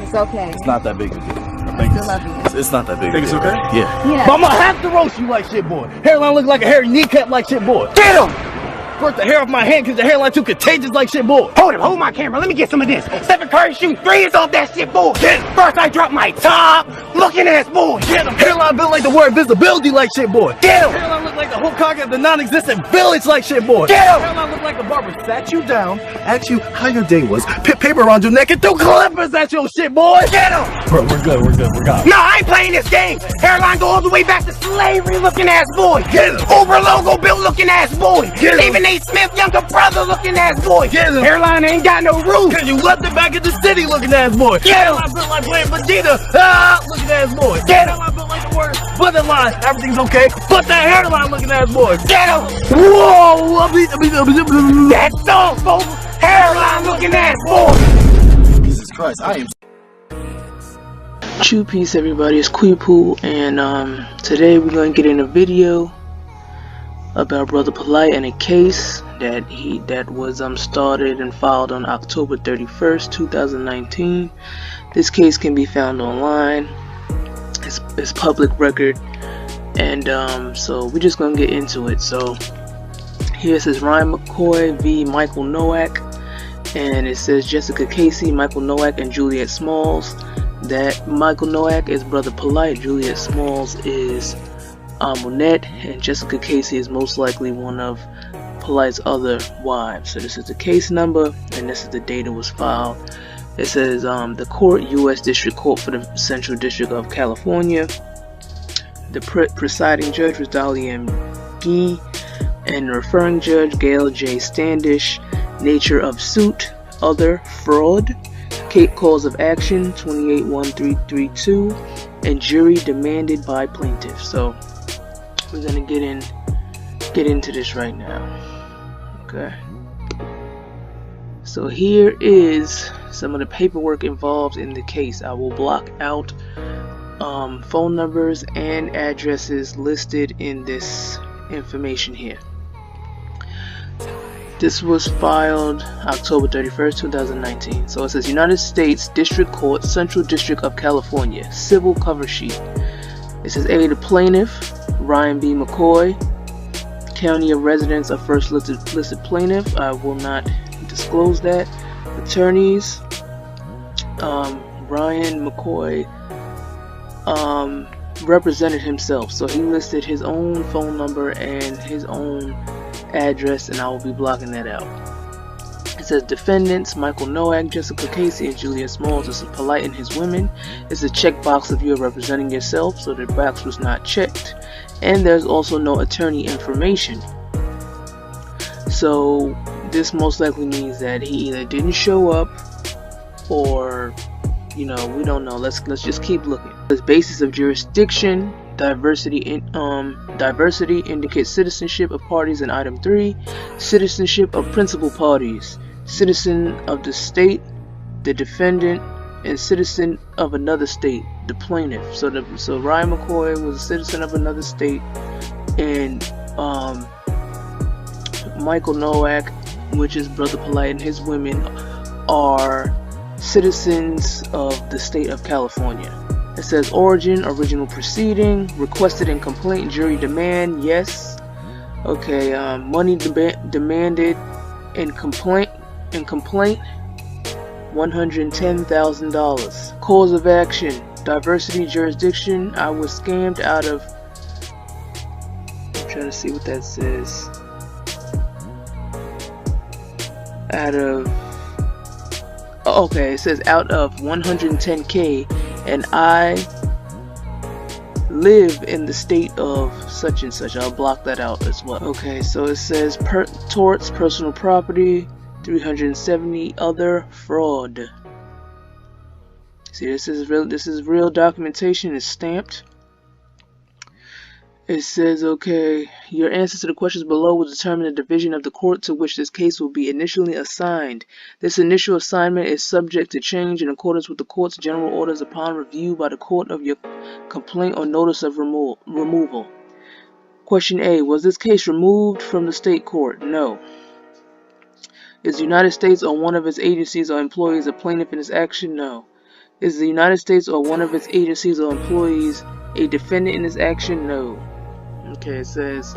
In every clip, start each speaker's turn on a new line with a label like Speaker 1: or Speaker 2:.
Speaker 1: It's okay.
Speaker 2: It's not that big of a deal. It's not that big.
Speaker 3: Think it's okay?
Speaker 2: Yeah. But I'ma have to roast you like shit, boy. Hairline look like a hairy kneecap like shit, boy. Get him! Squirt the hair off my hand because the hairline too contagious like shit, boy.
Speaker 4: Hold my camera. Let me get some of this. Stephen Curry shooting threes off that shit, boy. First I drop my top, looking ass, boy.
Speaker 2: Get him. Hairline built like the word visibility like shit, boy.
Speaker 4: Get him.
Speaker 2: Hairline look like the Hokage of the non-existent village like shit, boy.
Speaker 4: Get him.
Speaker 2: Hairline look like the barber sat you down, asked you how your day was, put paper around your neck and threw clippers at your shit, boy.
Speaker 4: Get him.
Speaker 2: Bro, we're good, we got it.
Speaker 4: No, I ain't playing this game. Hairline go all the way back to slavery looking ass, boy.
Speaker 2: Get him.
Speaker 4: Over logo built looking ass, boy.
Speaker 2: Get him.
Speaker 4: Stephen A. Smith, younger brother looking ass, boy.
Speaker 2: Get him.
Speaker 4: Hairline ain't got no roof.
Speaker 2: Cause you left it back in the city looking ass boy.
Speaker 4: Get him.
Speaker 2: Hairline built like playing Vegeta. Ah, looking ass boy.
Speaker 4: Get him.
Speaker 2: Hairline built like the word button line. Everything's okay. But that hairline looking ass boy.
Speaker 4: Get him.
Speaker 2: Whoa.
Speaker 4: That's all, folks. Hairline looking ass, boy.
Speaker 2: Jesus Christ, I am.
Speaker 5: Chew peace, everybody. It's Queepool, and today we're going to get in a video about Brother Polite and a case that was started and filed on October 31st, 2019. This case can be found online. It's public record, and so we're just gonna get into it. So here it says Ryan McCoy v. Michael Nowak, and it says Jessica Casey, Michael Nowak, and Juliet Smalls. That Michael Nowak is Brother Polite, Juliet Smalls is Monette, and Jessica Casey is most likely one of Polite's other wives. So this is the case number, and this is the date it was filed. It says the court, U.S. District Court for the Central District of California. The presiding judge was Dolly M. Gee, and the referring judge, Gail J. Standish. Nature of suit, other, fraud. Cause of action, 281332, and jury demanded by plaintiff. So we're gonna get into this right now. Okay. So here is some of the paperwork involved in the case. I will block out phone numbers and addresses listed in this information here. This was filed October 31st, 2019. So it says United States District Court, Central District of California, civil cover sheet. It says A, the plaintiff, Ryan B. McCoy, county of residence of first listed plaintiff. I will not disclose that. Attorneys, Ryan McCoy represented himself, so he listed his own phone number and his own address, and I will be blocking that out. It says defendants Michael Nowak, Jessica Casey, and Juliet Smalls. This is Polite and his women. It's a checkbox if you're representing yourself, so the box was not checked, and there's also no attorney information. So this most likely means that he either didn't show up, or we don't know. Let's just keep looking. The basis of jurisdiction. Diversity indicates citizenship of parties in item 3. Citizenship of principal parties. Citizen of the state, the defendant, and citizen of another state, the plaintiff. So Ryan McCoy was a citizen of another state, and Michael Nowak, which is Brother Polite and his women, are citizens of the state of California. It says origin, original proceeding, requested in complaint, jury demand, yes. Okay, money demanded in complaint, $110,000. Cause of action, diversity jurisdiction. I was scammed out of, I'm trying to see what that says. Okay, it says out of 110K, and I live in the state of such and such. I'll block that out as well. Okay, so it says torts, personal property, 370, other, fraud. See, this is real documentation. It's stamped. It says, okay, your answers to the questions below will determine the division of the court to which this case will be initially assigned. This initial assignment is subject to change in accordance with the court's general orders upon review by the court of your complaint or notice of removal. Question A, was this case removed from the state court? No. Is the United States or one of its agencies or employees a plaintiff in this action? No. Is the United States or one of its agencies or employees a defendant in this action? No. Okay, it says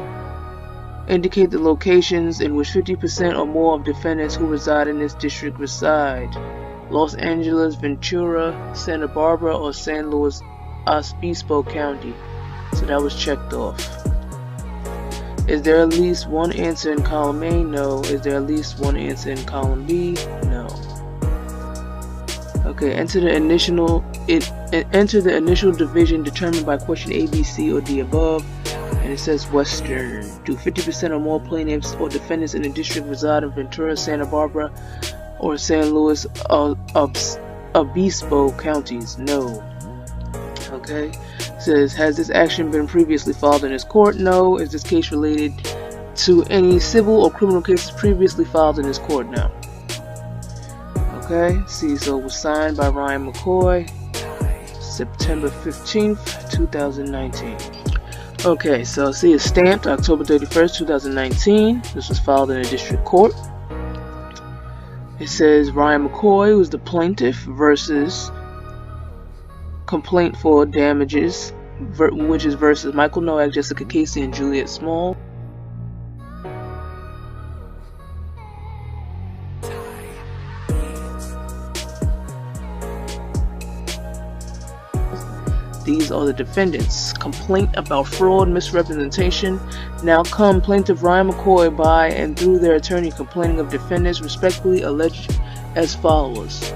Speaker 5: indicate the locations in which 50% or more of defendants who reside in this district reside. Los Angeles, Ventura, Santa Barbara, or San Luis Obispo County. So that was checked off. Is there at least one answer in column A? No. Is there at least one answer in column B? No. Okay, enter the initial division determined by question A, B, C, or D above. And it says Western. Do 50% or more plaintiffs or defendants in the district reside in Ventura, Santa Barbara, or San Luis Obispo counties? No. Okay. It says, has this action been previously filed in this court? No. Is this case related to any civil or criminal cases previously filed in this court? No. Okay. See, so it was signed by Ryan McCoy, September 15th, 2019. Okay, so see, it's stamped October 31st, 2019. This was filed in a district court. It says Ryan McCoy, who's the plaintiff, versus complaint for damages, which is versus Michael Nowak, Jessica Casey, and Juliet Small. These are the defendants. Complaint about fraud, misrepresentation. Now come plaintiff Ryan McCoy by and through their attorney complaining of defendants respectfully alleged as follows.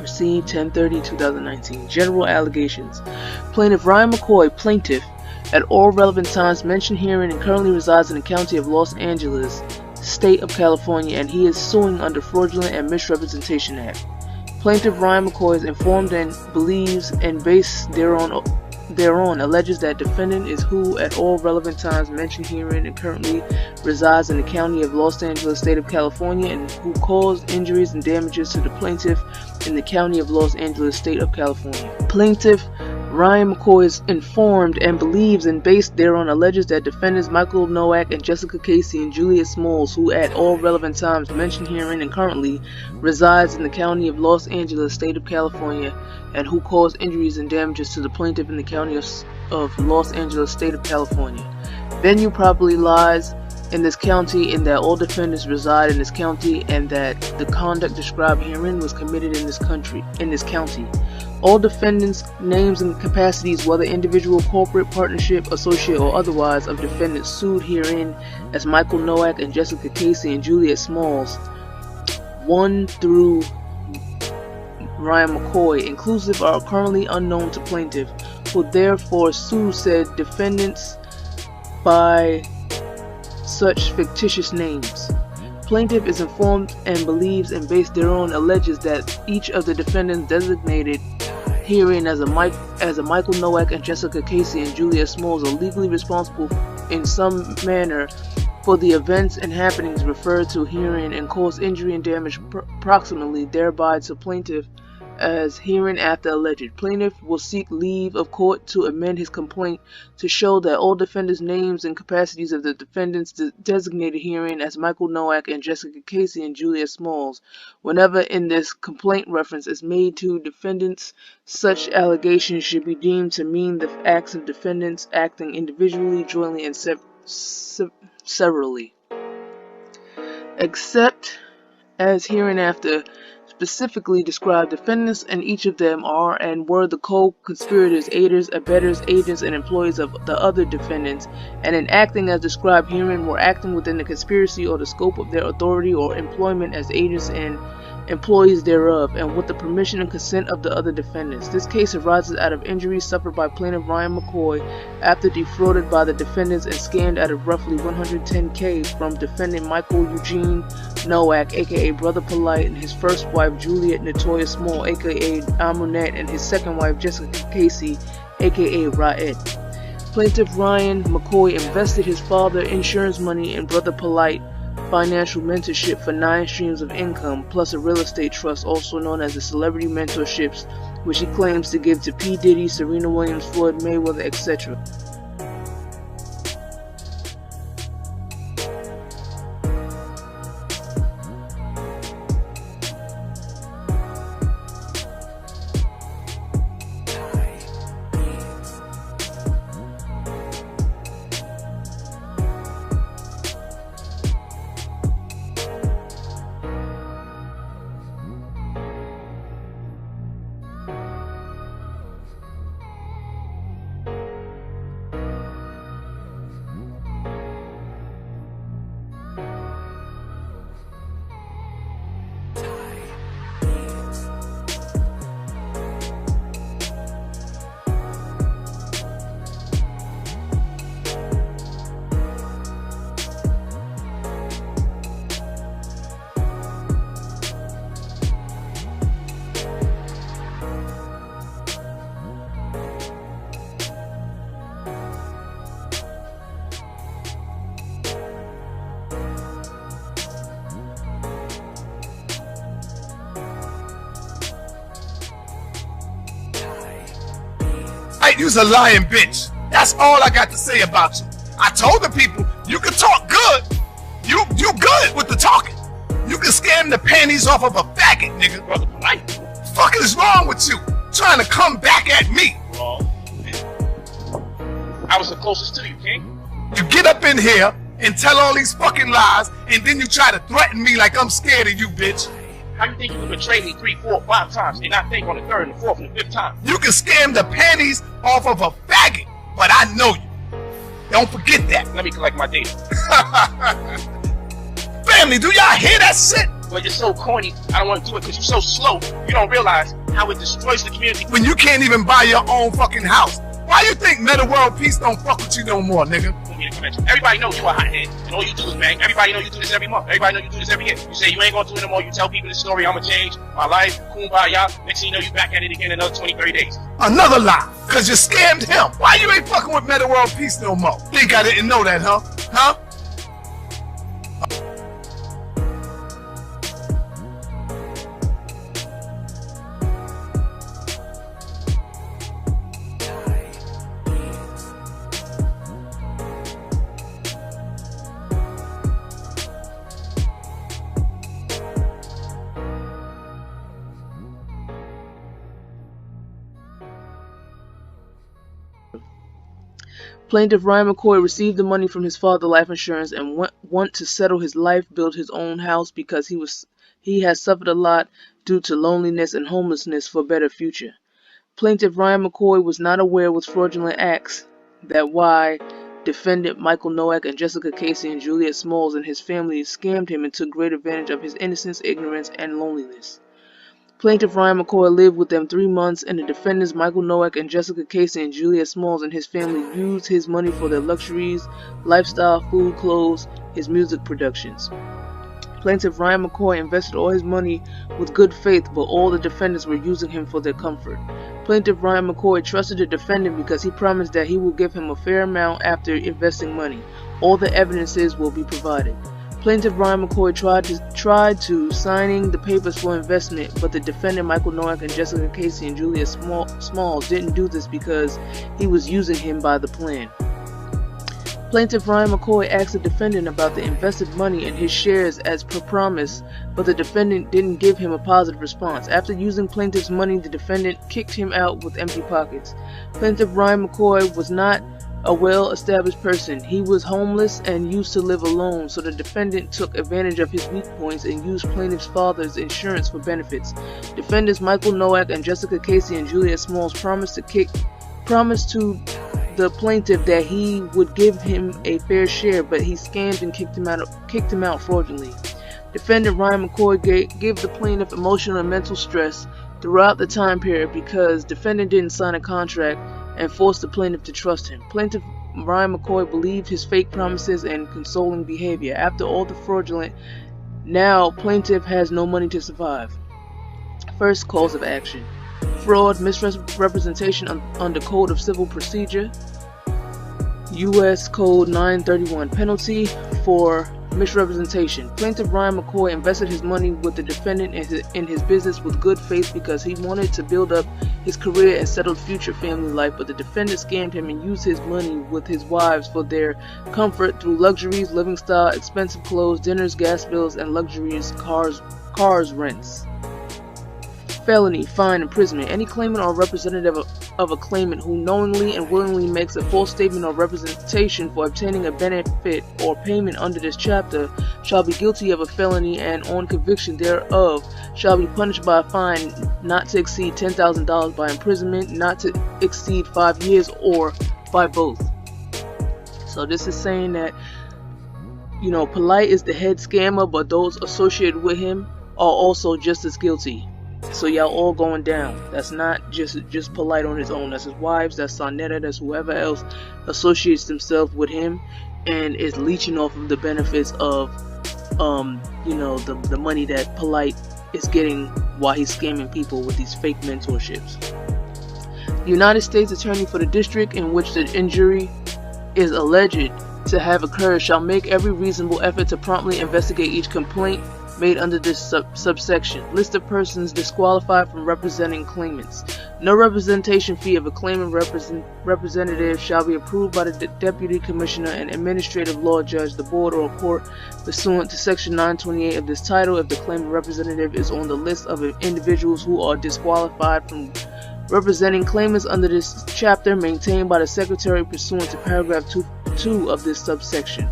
Speaker 5: Received 10/30/2019. General allegations. Plaintiff Ryan McCoy, plaintiff, at all relevant times mentioned herein and currently resides in the county of Los Angeles, state of California, and he is suing under Fraudulent and Misrepresentation Act. Plaintiff Ryan McCoy is informed and believes and based thereon alleges that defendant is who at all relevant times mentioned herein and currently resides in the county of Los Angeles, state of California, and who caused injuries and damages to the plaintiff in the county of Los Angeles, state of California. Plaintiff Ryan McCoy is informed and believes and based thereon alleges that defendants Michael Nowak and Jessica Casey and Juliet Smalls, who at all relevant times mentioned herein and currently resides in the county of Los Angeles, state of California, and who caused injuries and damages to the plaintiff in the county of Los Angeles, state of California. Venue properly lies in this county, in that all defendants reside in this county, and that the conduct described herein was committed in this county. All defendants' names and capacities, whether individual, corporate, partnership, associate, or otherwise, of defendants sued herein as Michael Nowak and Jessica Casey and Juliet Smalls, 1 through Ryan McCoy, inclusive, are currently unknown to plaintiff, who therefore sue said defendants by such fictitious names. Plaintiff is informed and believes and based thereon alleges that each of the defendants designated herein as a Michael Nowak and Jessica Casey and Juliet Smalls are legally responsible in some manner for the events and happenings referred to herein and cause injury and damage proximately thereby to plaintiff as hereinafter alleged. Plaintiff will seek leave of court to amend his complaint to show that all defendants' names and capacities of the defendants designated herein as Michael Nowak and Jessica Casey and Juliet Smalls, whenever in this complaint reference is made to defendants, such allegations should be deemed to mean the acts of defendants acting individually, jointly, and severally, except as hereinafter specifically described. Defendants and each of them are and were the co-conspirators, aiders, abettors, agents, and employees of the other defendants, and in acting as described herein were acting within the conspiracy or the scope of their authority or employment as agents and employees thereof, and with the permission and consent of the other defendants. This case arises out of injuries suffered by plaintiff Ryan McCoy after defrauded by the defendants and scammed out of roughly $110K from defendant Michael Eugene Nowak, aka Brother Polite, and his first wife Juliet Natoya Small, aka Amonette, and his second wife Jessica Casey, aka Raed. Plaintiff Ryan McCoy invested his father insurance money in Brother Polite financial mentorship for 9 streams of income, plus a real estate trust, also known as the Celebrity Mentorships, which he claims to give to P. Diddy, Serena Williams, Floyd Mayweather, etc.
Speaker 1: Polite, you's a lying bitch. That's all I got to say about you. I told the people, you can talk good. You good with the talking. You can scam the panties off of a faggot, nigga.
Speaker 4: Brother Polite.
Speaker 1: Fuck is wrong with you? Trying to come back at me.
Speaker 4: Wrong. I was the closest to you, King.
Speaker 1: You get up in here and tell all these fucking lies, and then you try to threaten me like I'm scared of you, bitch.
Speaker 4: How you think you can betray me 3, 4, 5 times and not think on the 3rd and the 4th and the 5th time?
Speaker 1: You can scam the panties off of a faggot, but I know you. Don't forget that.
Speaker 4: Let me collect my data.
Speaker 1: Family, do y'all hear that shit?
Speaker 4: Well, you're so corny, I don't want to do it because you're so slow. You don't realize how it destroys the community.
Speaker 1: When you can't even buy your own fucking house. Why you think Meta World Peace don't fuck with you no more, nigga?
Speaker 4: Everybody knows you a hothead, and all you do is bang. Everybody know you do this every month. Everybody know you do this every year. You say you ain't gonna do it no more. You tell people this story, I'ma change my life, kumbaya. Next thing you know, you back at it again in another 20, 30 days.
Speaker 1: Another lie, cause you scammed him. Why you ain't fucking with Meta World Peace no more? Think I didn't know that, huh? Huh?
Speaker 5: Plaintiff Ryan McCoy received the money from his father life insurance and want to settle his life, build his own house because he has suffered a lot due to loneliness and homelessness for a better future. Plaintiff Ryan McCoy was not aware with fraudulent acts that why defendant Michael Nowak and Jessica Casey and Juliet Smalls and his family scammed him and took great advantage of his innocence, ignorance, and loneliness. Plaintiff Ryan McCoy lived with them 3 months, and the defendants Michael Nowak and Jessica Casey and Juliet Smalls and his family used his money for their luxuries, lifestyle, food, clothes, his music productions. Plaintiff Ryan McCoy invested all his money with good faith, but all the defendants were using him for their comfort. Plaintiff Ryan McCoy trusted the defendant because he promised that he will give him a fair amount after investing money. All the evidences will be provided. Plaintiff Ryan McCoy tried to signing the papers for investment, but the defendant Michael Nowak and Jessica Casey and Juliet Smalls didn't do this because he was using him by the plan. Plaintiff Ryan McCoy asked the defendant about the invested money and his shares as per promise, but the defendant didn't give him a positive response. After using plaintiff's money, the defendant kicked him out with empty pockets. Plaintiff Ryan McCoy was not a well-established person. He was homeless and used to live alone, so the defendant took advantage of his weak points and used plaintiff's father's insurance for benefits. Defendants Michael Nowak and Jessica Casey and Juliet Smalls promised to the plaintiff that he would give him a fair share, but he scammed and kicked him out fraudulently. Defendant Ryan McCoy gave the plaintiff emotional and mental stress throughout the time period because defendant didn't sign a contract and forced the plaintiff to trust him. Plaintiff Ryan McCoy believed his fake promises and consoling behavior. After all the fraudulent, now plaintiff has no money to survive. First cause of action: fraud, misrepresentation under Code of Civil Procedure, U.S. Code 931. Penalty for misrepresentation. Plaintiff Ryan McCoy invested his money with the defendant in his business with good faith because he wanted to build up his career and settled future family life, but the defendant scammed him and used his money with his wives for their comfort through luxuries, living style, expensive clothes, dinners, gas bills, and luxurious cars rents. Felony, fine, imprisonment. Any claimant or representative of a claimant who knowingly and willingly makes a false statement or representation for obtaining a benefit or payment under this chapter shall be guilty of a felony and on conviction thereof shall be punished by a fine not to exceed $10,000, by imprisonment not to exceed 5 years, or by both. So this is saying that, you know, Polite is the head scammer, but those associated with him are also just as guilty. So y'all all going down. That's not just Polite on his own. That's his wives, that's Sonetta, that's whoever else associates themselves with him and is leeching off of the benefits of you know, the money that Polite is getting while he's scamming people with these fake mentorships. The United States Attorney for the district in which the injury is alleged to have occurred shall make every reasonable effort to promptly investigate each complaint made under this subsection. List of persons disqualified from representing claimants. No representation fee of a claimant representative shall be approved by the Deputy Commissioner and Administrative Law Judge, the Board, or a court pursuant to Section 928 of this title if the claimant representative is on the list of individuals who are disqualified from representing claimants under this chapter, maintained by the Secretary pursuant to paragraph 2 of this subsection.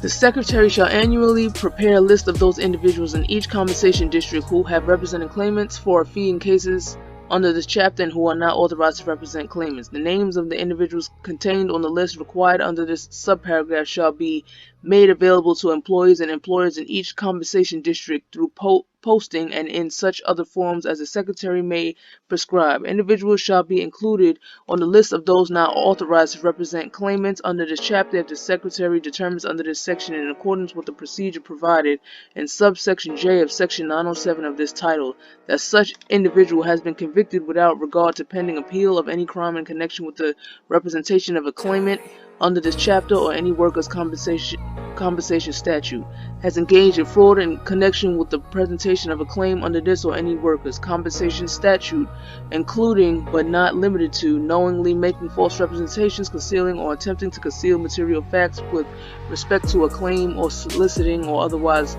Speaker 5: The Secretary shall annually prepare a list of those individuals in each compensation district who have represented claimants for a fee in cases under this chapter and who are not authorized to represent claimants. The names of the individuals contained on the list required under this subparagraph shall be made available to employees and employers in each compensation district through posting and in such other forms as the Secretary may prescribe. Individuals shall be included on the list of those not authorized to represent claimants under this chapter if the Secretary determines under this section in accordance with the procedure provided in subsection J of Section 907 of this title that such individual has been convicted without regard to pending appeal of any crime in connection with the representation of a claimant under this chapter or any workers' compensation statute, has engaged in fraud in connection with the presentation of a claim under this or any workers' compensation statute, including but not limited to knowingly making false representations, concealing or attempting to conceal material facts with respect to a claim, or soliciting or otherwise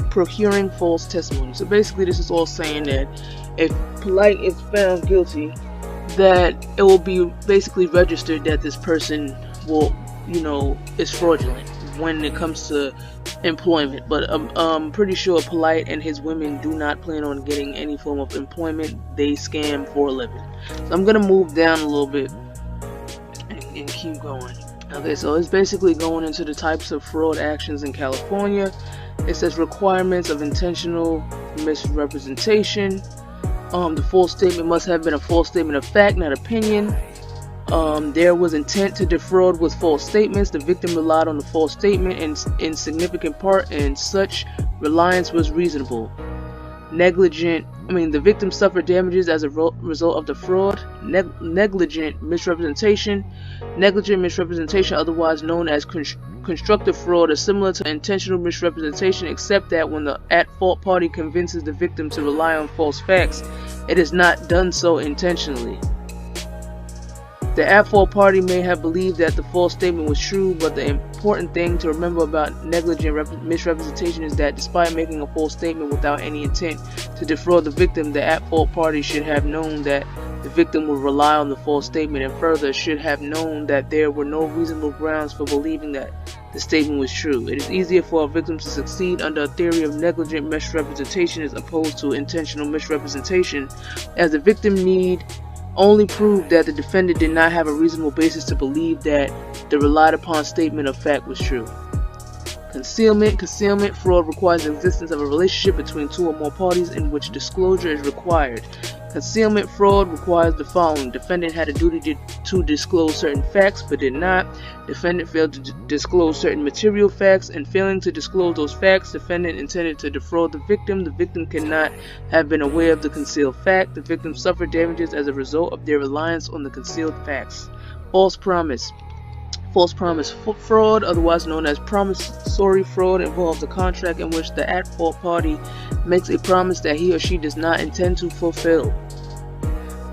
Speaker 5: procuring false testimony. So basically this is all saying that if Polite is found guilty, that it will be basically registered that this person will, is fraudulent when it comes to employment. But I'm pretty sure Polite and his women do not plan on getting any form of employment. They scam for a living. So I'm gonna move down a little bit and keep going. Okay, so it's basically going into the types of fraud actions in California. It says requirements of intentional misrepresentation. The false statement must have been a false statement of fact, not opinion. There was intent to defraud with false statements. The victim relied on the false statement in significant part, and such reliance was reasonable. The victim suffered damages as a result of the fraud. Negligent misrepresentation. Negligent misrepresentation, otherwise known as constructive fraud, is similar to intentional misrepresentation, except that when the at-fault party convinces the victim to rely on false facts, it is not done so intentionally. The at-fault party may have believed that the false statement was true, but the important thing to remember about negligent misrepresentation is that despite making a false statement without any intent to defraud the victim, the at-fault party should have known that the victim would rely on the false statement, and further should have known that there were no reasonable grounds for believing that the statement was true. It is easier for a victim to succeed under a theory of negligent misrepresentation as opposed to intentional misrepresentation, as the victim need only prove that the defendant did not have a reasonable basis to believe that the relied upon statement of fact was true. Concealment fraud requires the existence of a relationship between two or more parties in which disclosure is required. Concealment fraud requires the following: defendant had a duty to disclose certain facts but did not. Defendant failed to disclose certain material facts, and failing to disclose those facts, defendant intended to defraud the victim. The victim cannot have been aware of the concealed fact. The victim suffered damages as a result of their reliance on the concealed facts. False promise. False promise fraud, otherwise known as promissory fraud, involves a contract in which the at-fault party makes a promise that he or she does not intend to fulfill.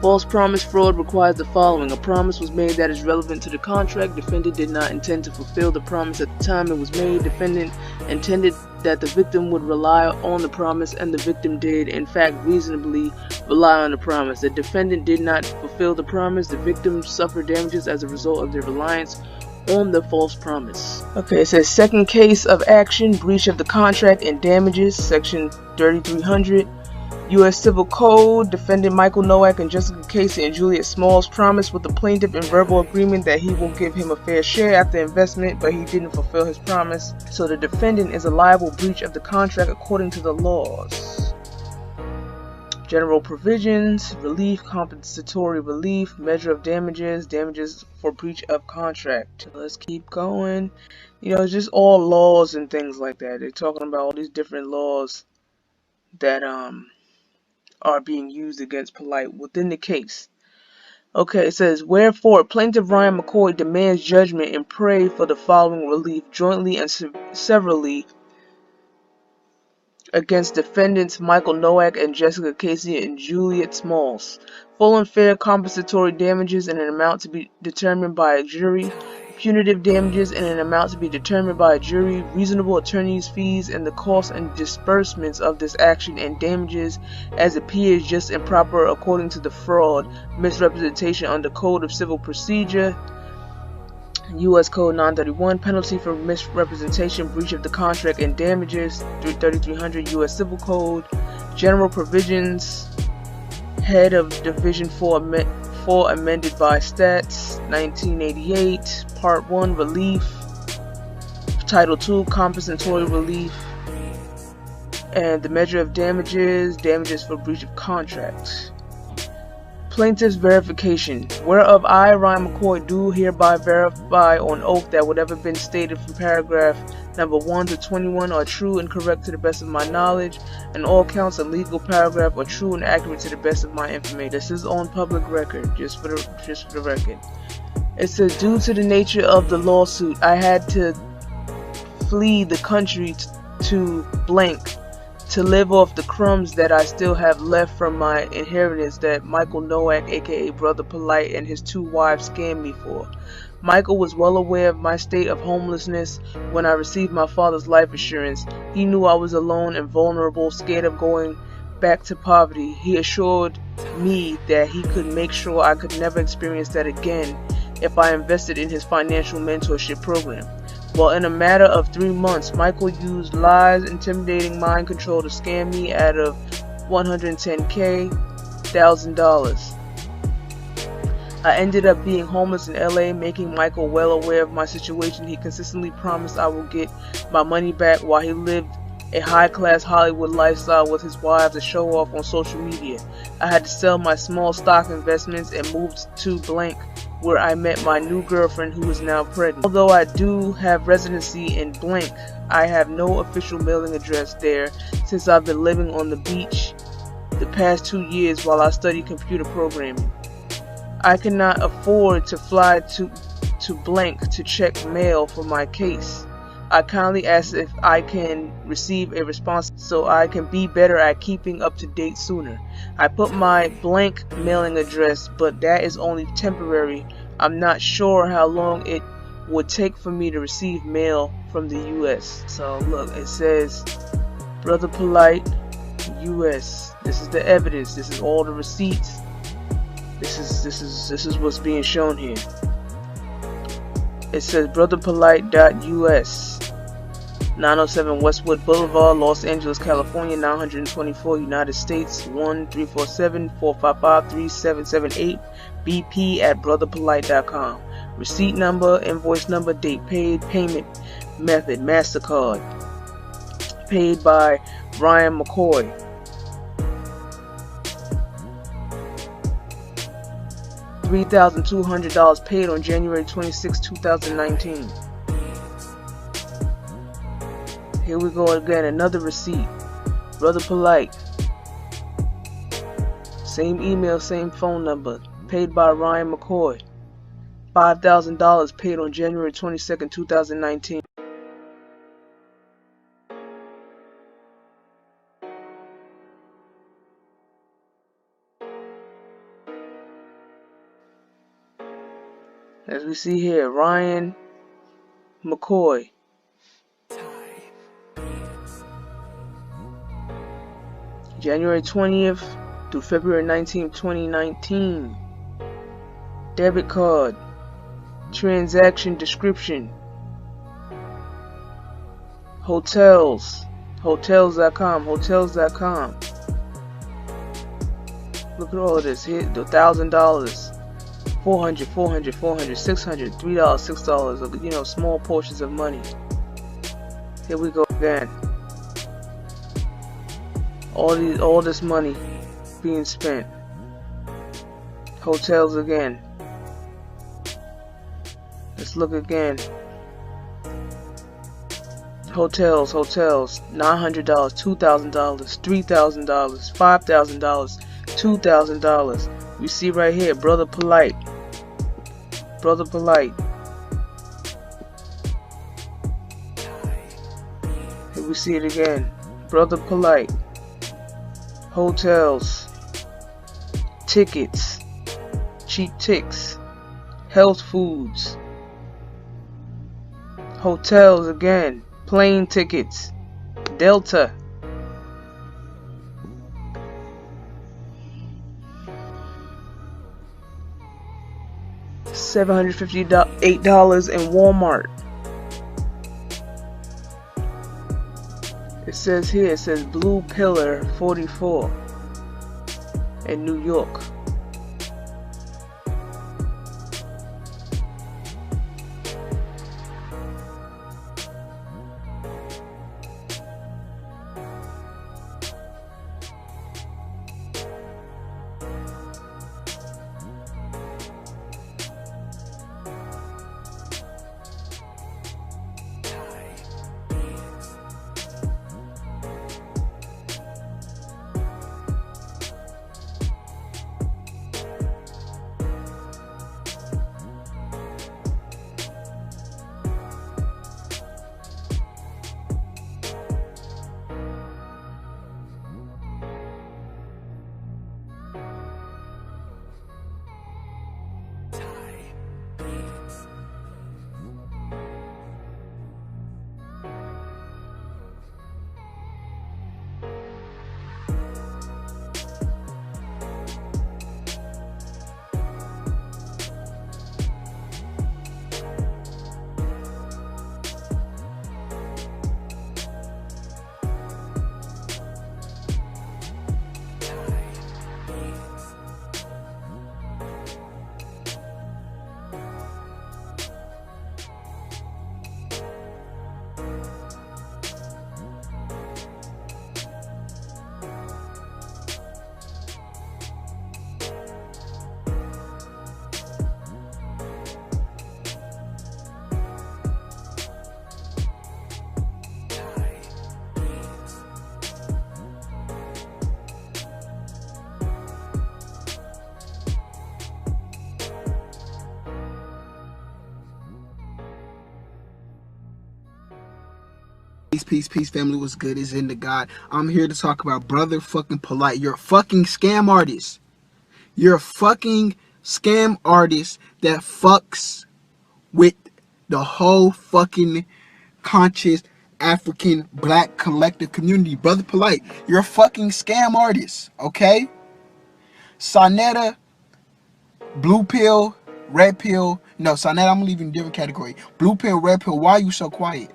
Speaker 5: False promise fraud requires the following: a promise was made that is relevant to the contract. Defendant did not intend to fulfill the promise at the time it was made. Defendant intended that the victim would rely on the promise, and the victim did, in fact, reasonably rely on the promise. The defendant did not fulfill the promise. The victim suffered damages as a result of their reliance on the false promise. Okay, it says second case of action, breach of the contract and damages, section 3300 U.S. Civil Code. Defendant Michael Nowak and Jessica Casey and Juliet Smalls promised with the plaintiff in verbal agreement that he will give him a fair share after investment, but he didn't fulfill his promise. So the defendant is a liable breach of the contract according to the laws. General provisions: relief, compensatory relief, measure of damages, damages for breach of contract. Let's keep going. It's just all laws and things like that. They're talking about all these different laws that are being used against Polite within the case. Okay, it says, wherefore plaintiff Ryan McCoy demands judgment and pray for the following relief jointly and severally against defendants Michael Nowak and Jessica Casey and Juliet Smalls. Full and fair compensatory damages in an amount to be determined by a jury. Punitive damages in an amount to be determined by a jury. Reasonable attorney's fees and the costs and disbursements of this action, and damages as appears just and proper according to the fraud, misrepresentation under Code of Civil Procedure, U.S. Code 931, penalty for misrepresentation, breach of the contract, and damages, 3300 U.S. Civil Code, general provisions, head of Division 4 amended by Stats, 1988, Part 1, relief, Title 2, compensatory relief, and the measure of damages, damages for breach of contract. Plaintiff's verification, whereof I, Ryan McCoy, do hereby verify on oath that whatever been stated from paragraph number 1 to 21 are true and correct to the best of my knowledge, and all counts in legal paragraph are true and accurate to the best of my information. This is on public record, just for the record. It says, due to the nature of the lawsuit, I had to flee the country to blank, to live off the crumbs that I still have left from my inheritance that Michael Nowak, aka Brother Polite, and his 2 wives scammed me for. Michael was well aware of my state of homelessness when I received my father's life insurance. He knew I was alone and vulnerable, scared of going back to poverty. He assured me that he could make sure I could never experience that again if I invested in his financial mentorship program. Well, in a matter of 3 months, Michael used lies, intimidating mind control to scam me out of $110,000. I ended up being homeless in LA, making Michael well aware of my situation. He consistently promised I will get my money back while he lived a high-class Hollywood lifestyle with his wives to show off on social media. I had to sell my small stock investments and moved to blank, where I met my new girlfriend who is now pregnant. Although I do have residency in blank, I have no official mailing address there since I've been living on the beach the past 2 years while I study computer programming. I cannot afford to fly to blank to check mail for my case. I kindly ask if I can receive a response so I can be better at keeping up to date sooner. I put my blank mailing address, but that is only temporary. I'm not sure how long it would take for me to receive mail from the U.S. So look, it says Brother Polite, U.S. This is the evidence. This is all the receipts. This is what's being shown here. It says brotherpolite.us, 907 Westwood Boulevard, Los Angeles, California, 924, United States, 1-347-455-3778, BP at brotherpolite.com. Receipt number, invoice number, date paid, payment method, MasterCard. Paid by Ryan McCoy. $3,200 paid on January 26, 2019. Here we go again, another receipt. Brother Polite. Same email, same phone number. Paid by Ryan McCoy. $5,000 paid on January 22, 2019. As we see here, Ryan McCoy. January 20th through February 19th, 2019. Debit card. Transaction description. Hotels. Hotels.com. Hotels.com. Look at all of this. Here, $1,000. $400, $400, $400, $600, $3, $6, you know, small portions of money. Here we go again. All this money being spent. Hotels again. Let's look again. Hotels, $900, $2,000, $3,000, $5,000, $2,000. We see right here, Brother Polite. Brother Polite. Here we see it again. Brother Polite. Hotels. Tickets. Cheap ticks. Health foods. Hotels again. Plane tickets. Delta. $758 in Walmart. It says here, it says Blue Pillar 44 in New York.
Speaker 3: Peace, family. What's good is in the God. I'm here to talk about Brother fucking Polite. You're a fucking scam artist. You're a fucking scam artist that fucks with the whole fucking conscious African black collective community. Brother Polite, you're a fucking scam artist, okay? Sonetta, blue pill, red pill. No, Sonetta, I'm leaving a different category. Blue pill, red pill. Why are you so quiet?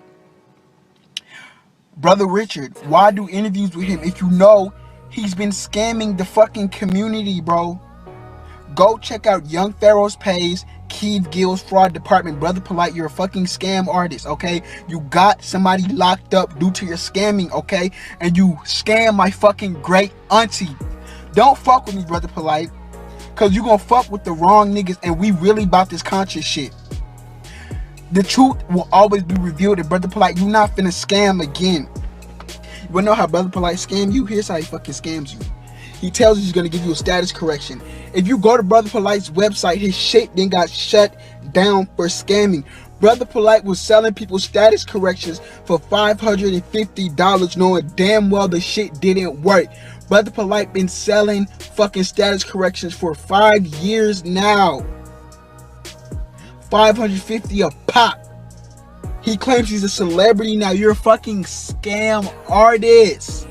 Speaker 3: Brother Richard, why do interviews with him if you know he's been scamming the fucking community, bro? Go check out Young Pharaoh's page, Keith Gill's fraud department. Brother Polite, you're a fucking scam artist, okay? You got somebody locked up due to your scamming, okay? And you scam my fucking great auntie. Don't fuck with me, Brother Polite, because you gonna fuck with the wrong niggas, and we really about this conscious shit. The truth will always be revealed, and Brother Polite, you not finna scam again. You wanna know how Brother Polite scam you? Here's how he fucking scams you. He tells you he's gonna give you a status correction. If you go to Brother Polite's website, his shit then got shut down for scamming. Brother Polite was selling people status corrections for $550, knowing damn well the shit didn't work. Brother Polite been selling fucking status corrections for 5 years now. $550 a pop. He claims he's a celebrity now. You're a fucking scam artist.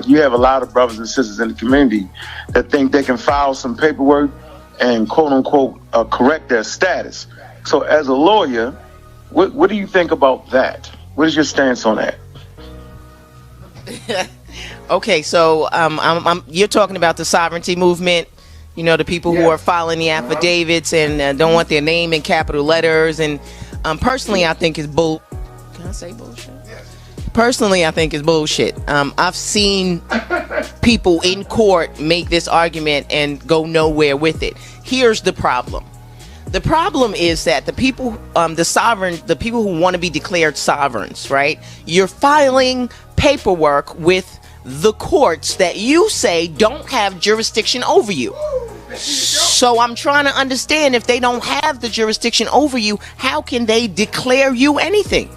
Speaker 6: You have a lot of brothers and sisters in the community that think they can file some paperwork and quote unquote correct their status. So as a lawyer, what do you think about that? What is your stance on that?
Speaker 7: Okay, so you're talking about the sovereignty movement. You know, the people who are filing the affidavits and don't want their name in capital letters. And personally, I think it's Can I say bullshit? Yes. Personally, I think it's bullshit. I've seen people in court make this argument and go nowhere with it. Here's the problem. the problem is that the people, the people who want to be declared sovereigns, right? You're filing paperwork with the courts that you say don't have jurisdiction over you. So I'm trying to understand, if they don't have the jurisdiction over you, how can they declare you anything?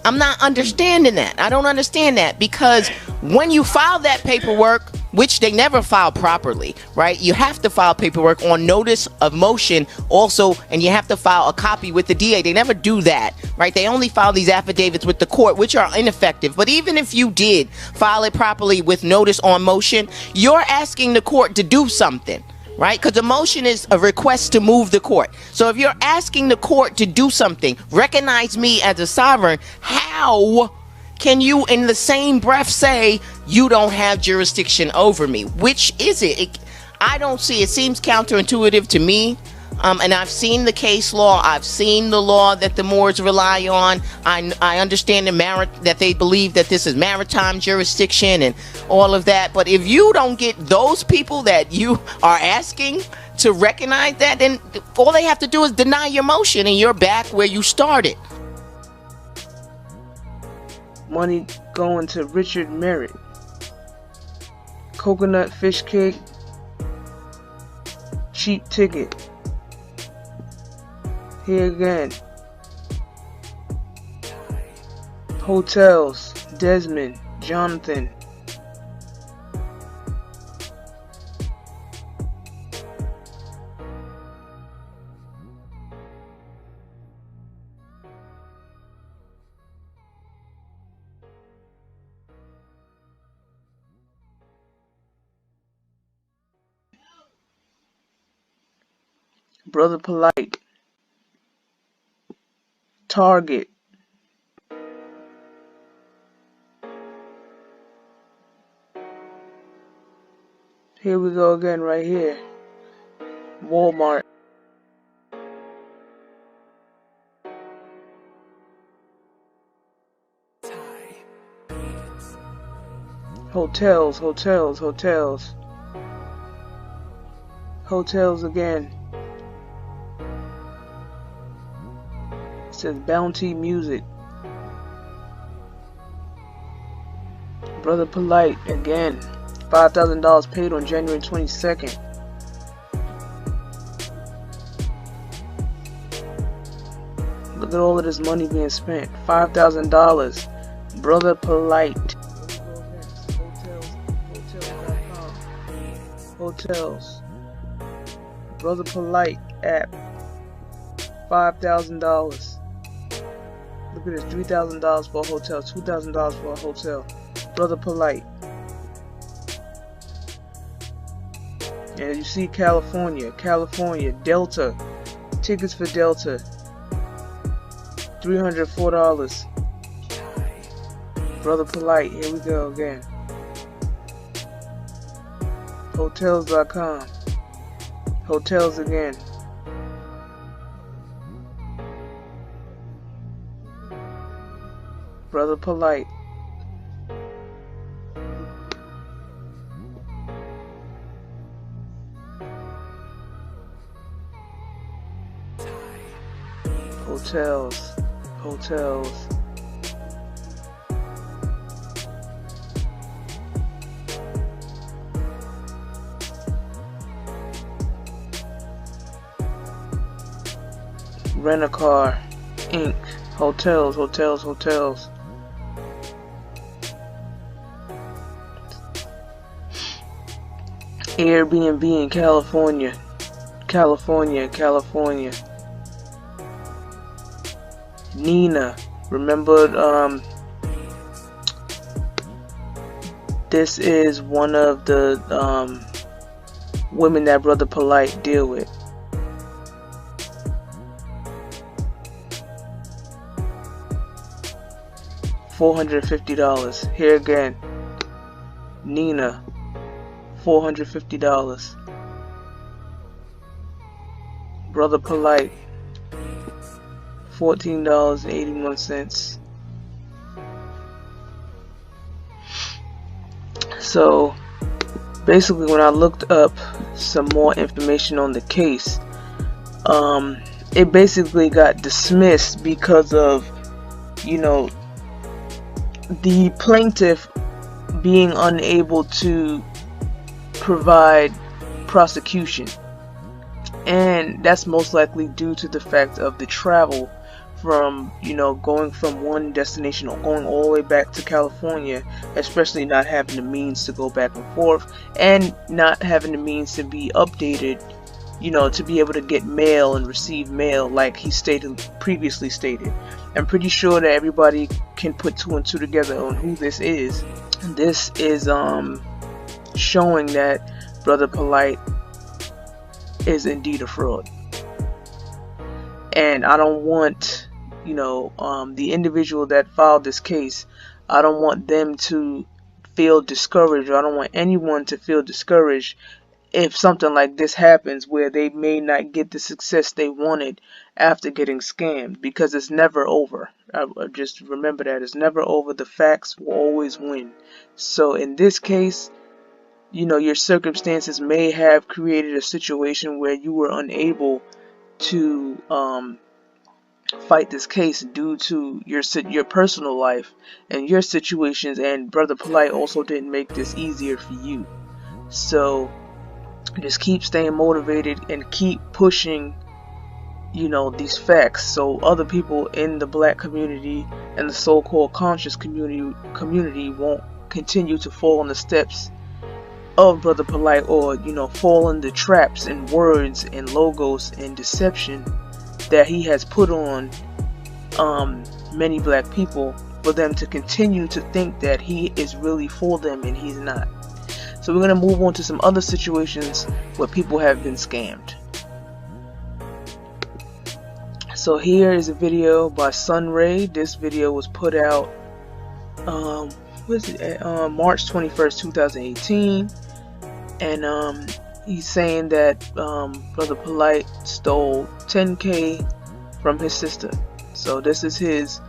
Speaker 7: I'm not understanding that. I don't understand that, because when you file that paperwork, which they never file properly, right? You have to file paperwork on notice of motion also, and you have to file a copy with the DA. They never do that, right? They only file these affidavits with the court, which are ineffective. But even if you did file it properly with notice on motion, you're asking the court to do something, right? Because a motion is a request to move the court. So if you're asking the court to do something, recognize me as a sovereign, how can you in the same breath say you don't have jurisdiction over me? Which is it? I don't see. It seems counterintuitive to me. And I've seen the case law. I've seen the law that the Moors rely on. I understand that they believe that this is maritime jurisdiction and all of that. But if you don't get those people that you are asking to recognize that, then all they have to do is deny your motion, and you're back where you started.
Speaker 5: Money going to Richard Merritt. Coconut fish cake. Cheap ticket. Here again. Hotels. Desmond. Jonathan. Brother Polite. Target. Here we go again right here. Walmart. Hotels, hotels, hotels. Hotels again. It says Bounty Music. Brother Polite again. $5,000 paid on January 22nd. Look at all of this money being spent. $5,000. Brother Polite. Hotels. Brother Polite app. $5,000. Look at this. $3,000 for a hotel. $2,000 for a hotel. Brother Polite. And you see California, Delta, tickets for Delta, $304. Brother Polite, here we go again. Hotels.com, hotels again. Brother Polite. Hotels, hotels. Rent-A-Car, Inc. Hotels, hotels, hotels. Airbnb in California, California. Nina, remember, this is one of the women that Brother Polite deal with. $450. Here again, Nina, $450. Brother Polite, $14.81. So basically, when I looked up some more information on the case, it basically got dismissed because of, you know, the plaintiff being unable to provide prosecution, and that's most likely due to the fact of the travel from, you know, going from one destination or going all the way back to California, especially not having the means to go back and forth, and not having the means to be updated, you know, to be able to get mail and receive mail like he previously stated. I'm pretty sure that everybody can put 2 and 2 together on who this is. This is showing that Brother Polite is indeed a fraud. And I don't want, you know, the individual that filed this case, I don't want them to feel discouraged, or I don't want anyone to feel discouraged if something like this happens where they may not get the success they wanted after getting scammed, because it's never over. Just remember that it's never over. The facts will always win. So in this case, you know, your circumstances may have created a situation where you were unable to fight this case due to your personal life and your situations, and Brother Polite also didn't make this easier for you. So just keep staying motivated and keep pushing, you know, these facts, so other people in the black community and the so-called conscious community won't continue to fall on the steps of Brother Polite, or, you know, fall in the traps and words and logos and deception that he has put on many black people, for them to continue to think that he is really for them and he's not. So we're going to move on to some other situations where people have been scammed. So here is a video by Sunray. This video was put out March 21st, 2018. And he's saying that Brother Polite stole $10K from his sister. So this is his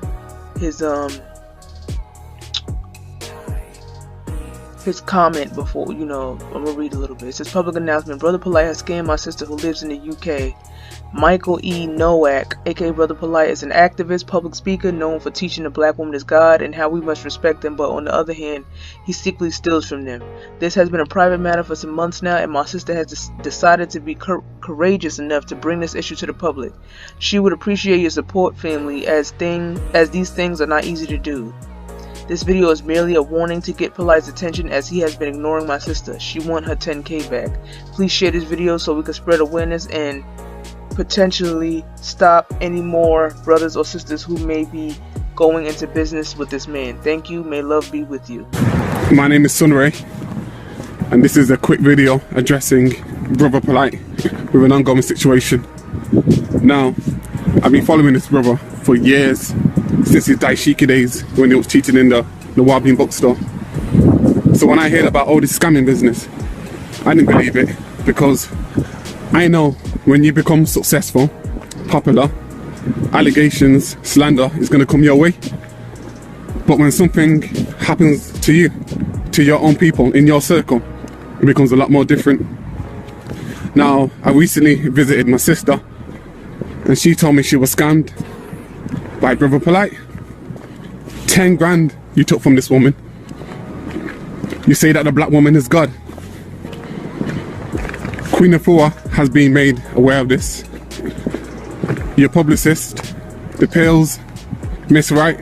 Speaker 5: comment before, you know, I'm gonna read a little bit. It says, public announcement: Brother Polite has scammed my sister who lives in the UK. Michael E. Nowak, aka Brother Polite, is an activist, public speaker known for teaching the black woman is God and how we must respect them, but on the other hand, he secretly steals from them. This has been a private matter for some months now, and my sister has decided to be courageous enough to bring this issue to the public. She would appreciate your support, family, as these things are not easy to do. This video is merely a warning to get Polite's attention, as he has been ignoring my sister. She wants her 10K back. Please share this video so we can spread awareness and potentially stop any more brothers or sisters who may be going into business with this man. Thank you. May love be with you.
Speaker 8: My name is Sunray, and this is a quick video addressing Brother Polite with an ongoing situation. Now, I've been following this brother for years, since his Daishiki days when he was teaching in the Warbling bookstore. So when I heard about all this scamming business, I didn't believe it, because I know when you become successful, popular, allegations, slander is going to come your way. But when something happens to you, to your own people, in your circle, it becomes a lot more different. Now, I recently visited my sister, and she told me she was scammed by Brother Polite. 10 grand you took from this woman. You say that the black woman is God. Queen Afua has been made aware of this. Your publicist, the pills, Miss Wright,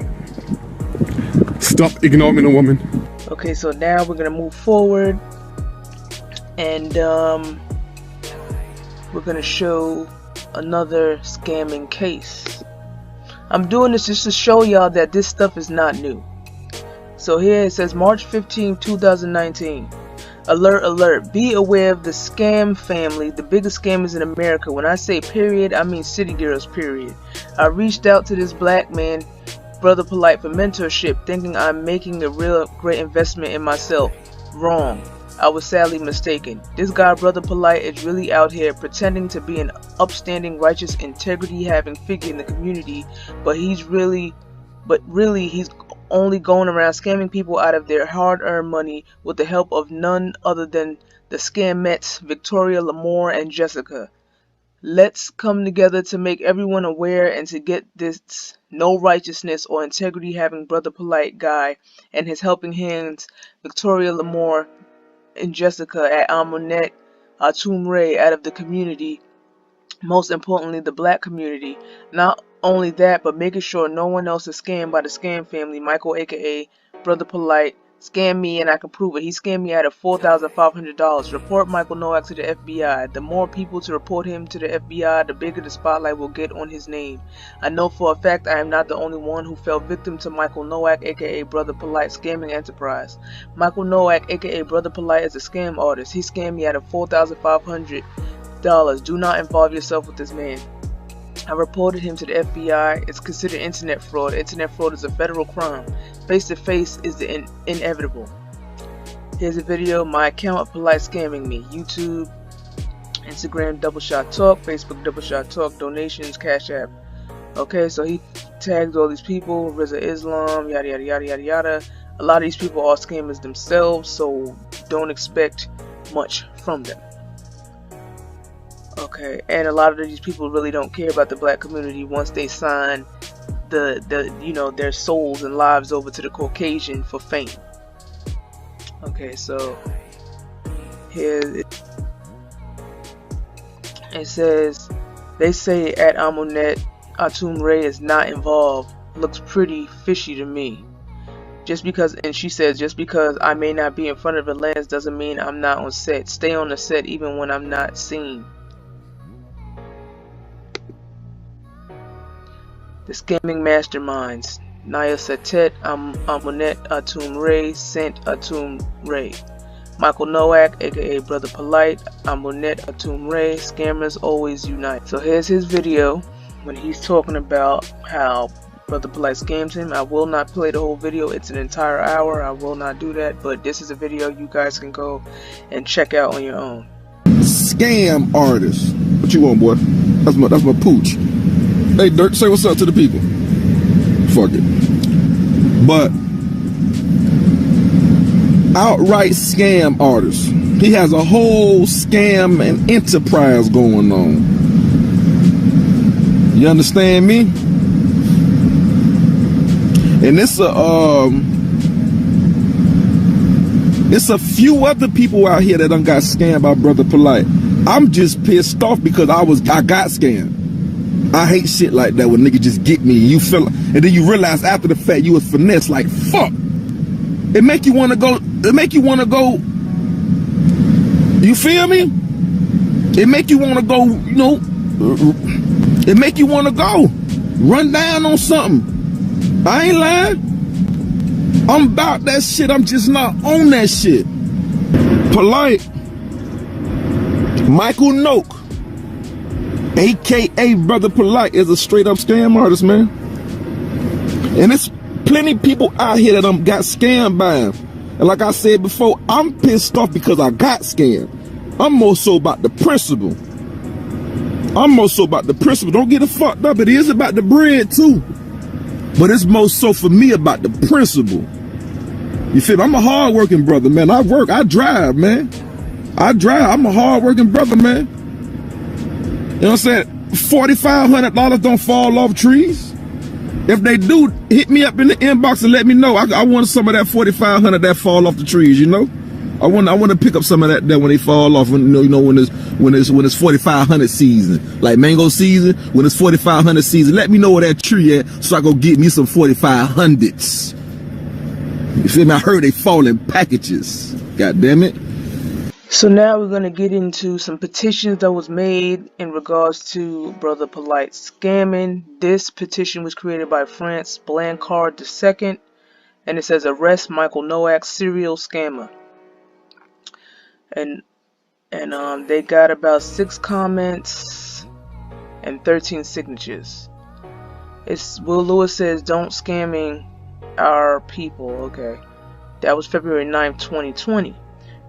Speaker 8: stop ignoring a woman.
Speaker 5: Okay, so now we're gonna move forward, and we're gonna show another scamming case. I'm doing this just to show y'all that this stuff is not new. So here it says March 15, 2019. Alert, alert. Be aware of the scam family, the biggest scammers in America. When I say period, I mean city girls, period. I reached out to this black man, Brother Polite, for mentorship, thinking I'm making a real great investment in myself. Wrong. I was sadly mistaken. This guy, Brother Polite, is really out here pretending to be an upstanding, righteous, integrity-having figure in the community, but really he's only going around scamming people out of their hard-earned money with the help of none other than the scamettes Victoria, Lamore, and Jessica. Let's come together to make everyone aware and to get this no righteousness or integrity having Brother Polite guy and his helping hands, Victoria Lamore and Jessica at Amonet Atumre, out of the community, most importantly the black community. Not only that, but making sure no one else is scammed by the scam family. Michael, aka Brother Polite, scammed me and I can prove it. He scammed me out of $4,500. Report Michael Nowak to the FBI. The more people to report him to the FBI, the bigger the spotlight will get on his name. I know for a fact I am not the only one who fell victim to Michael Nowak, aka Brother Polite, scamming enterprise. Michael Nowak, aka Brother Polite, is a scam artist. He scammed me out of $4,500. Do not involve yourself with this man. I reported him to the FBI. It's considered internet fraud. Internet fraud is a federal crime. Face-to-face is the inevitable. Here's a video. My account of Polite scamming me. YouTube, Instagram, Double Shot Talk, Facebook, Double Shot Talk, donations, Cash App. Okay, so he tags all these people, Rizza Islam, yada yada yada yada yada. A lot of these people are scammers themselves, so don't expect much from them. Okay, and a lot of these people really don't care about the black community once they sign their souls and lives over to the Caucasian for fame. Okay, so here it says, they say at Amonet Atumre is not involved. Looks pretty fishy to me. And she says, just because I may not be in front of the lens doesn't mean I'm not on set. Stay on the set even when I'm not seen. The scamming masterminds. Naya Satet, Amonet Atumre, Sent Atumre. Michael Nowak, aka Brother Polite, Amonet Atumre. Scammers always unite. So here's his video when he's talking about how Brother Polite scammed him. I will not play the whole video. It's an entire hour. I will not do that. But this is a video you guys can go and check out on your own.
Speaker 9: Scam artists. What you want, boy? That's my pooch. Hey, Dirk, say what's up to the people. Fuck it. But outright scam artists. He has a whole scam and enterprise going on. You understand me? And it's a few other people out here that done got scammed by Brother Polite. I'm just pissed off because I got scammed. I hate shit like that when niggas just get me and then you realize after the fact you was finessed. Like, fuck. It make you wanna go. You feel me? It make you wanna go, it make you wanna go. Run down on something. I ain't lying. I'm about that shit. I'm just not on that shit. Polite. Michael Noak, aka Brother Polite, is a straight up scam artist, man. And it's plenty people out here that got scammed by him. And like I said before, I'm pissed off because I got scammed. I'm more so about the principle. Don't get it fucked up. It is about the bread too. But it's more so for me about the principle. You feel me? I'm a hard-working brother, man. I work, I drive, man. I'm a hard-working brother, man. You know what I'm saying? $4,500 don't fall off trees. If they do, hit me up in the inbox and let me know. I want some of that $4,500 that fall off the trees. You know, I want to pick up some of that when they fall off. When when it's 4,500 season, like mango season. When it's 4,500 season, let me know where that tree at, so I go get me some 4,500s. You feel me? I heard they fall in packages. God damn it.
Speaker 5: So now we're going to get into some petitions that was made in regards to Brother Polite scamming. This petition was created by France Blancard II, and it says, arrest Michael Nowak, serial scammer. And they got about 6 comments and 13 signatures. Will Lewis says, don't scamming our people. Okay, that was February 9th, 2020.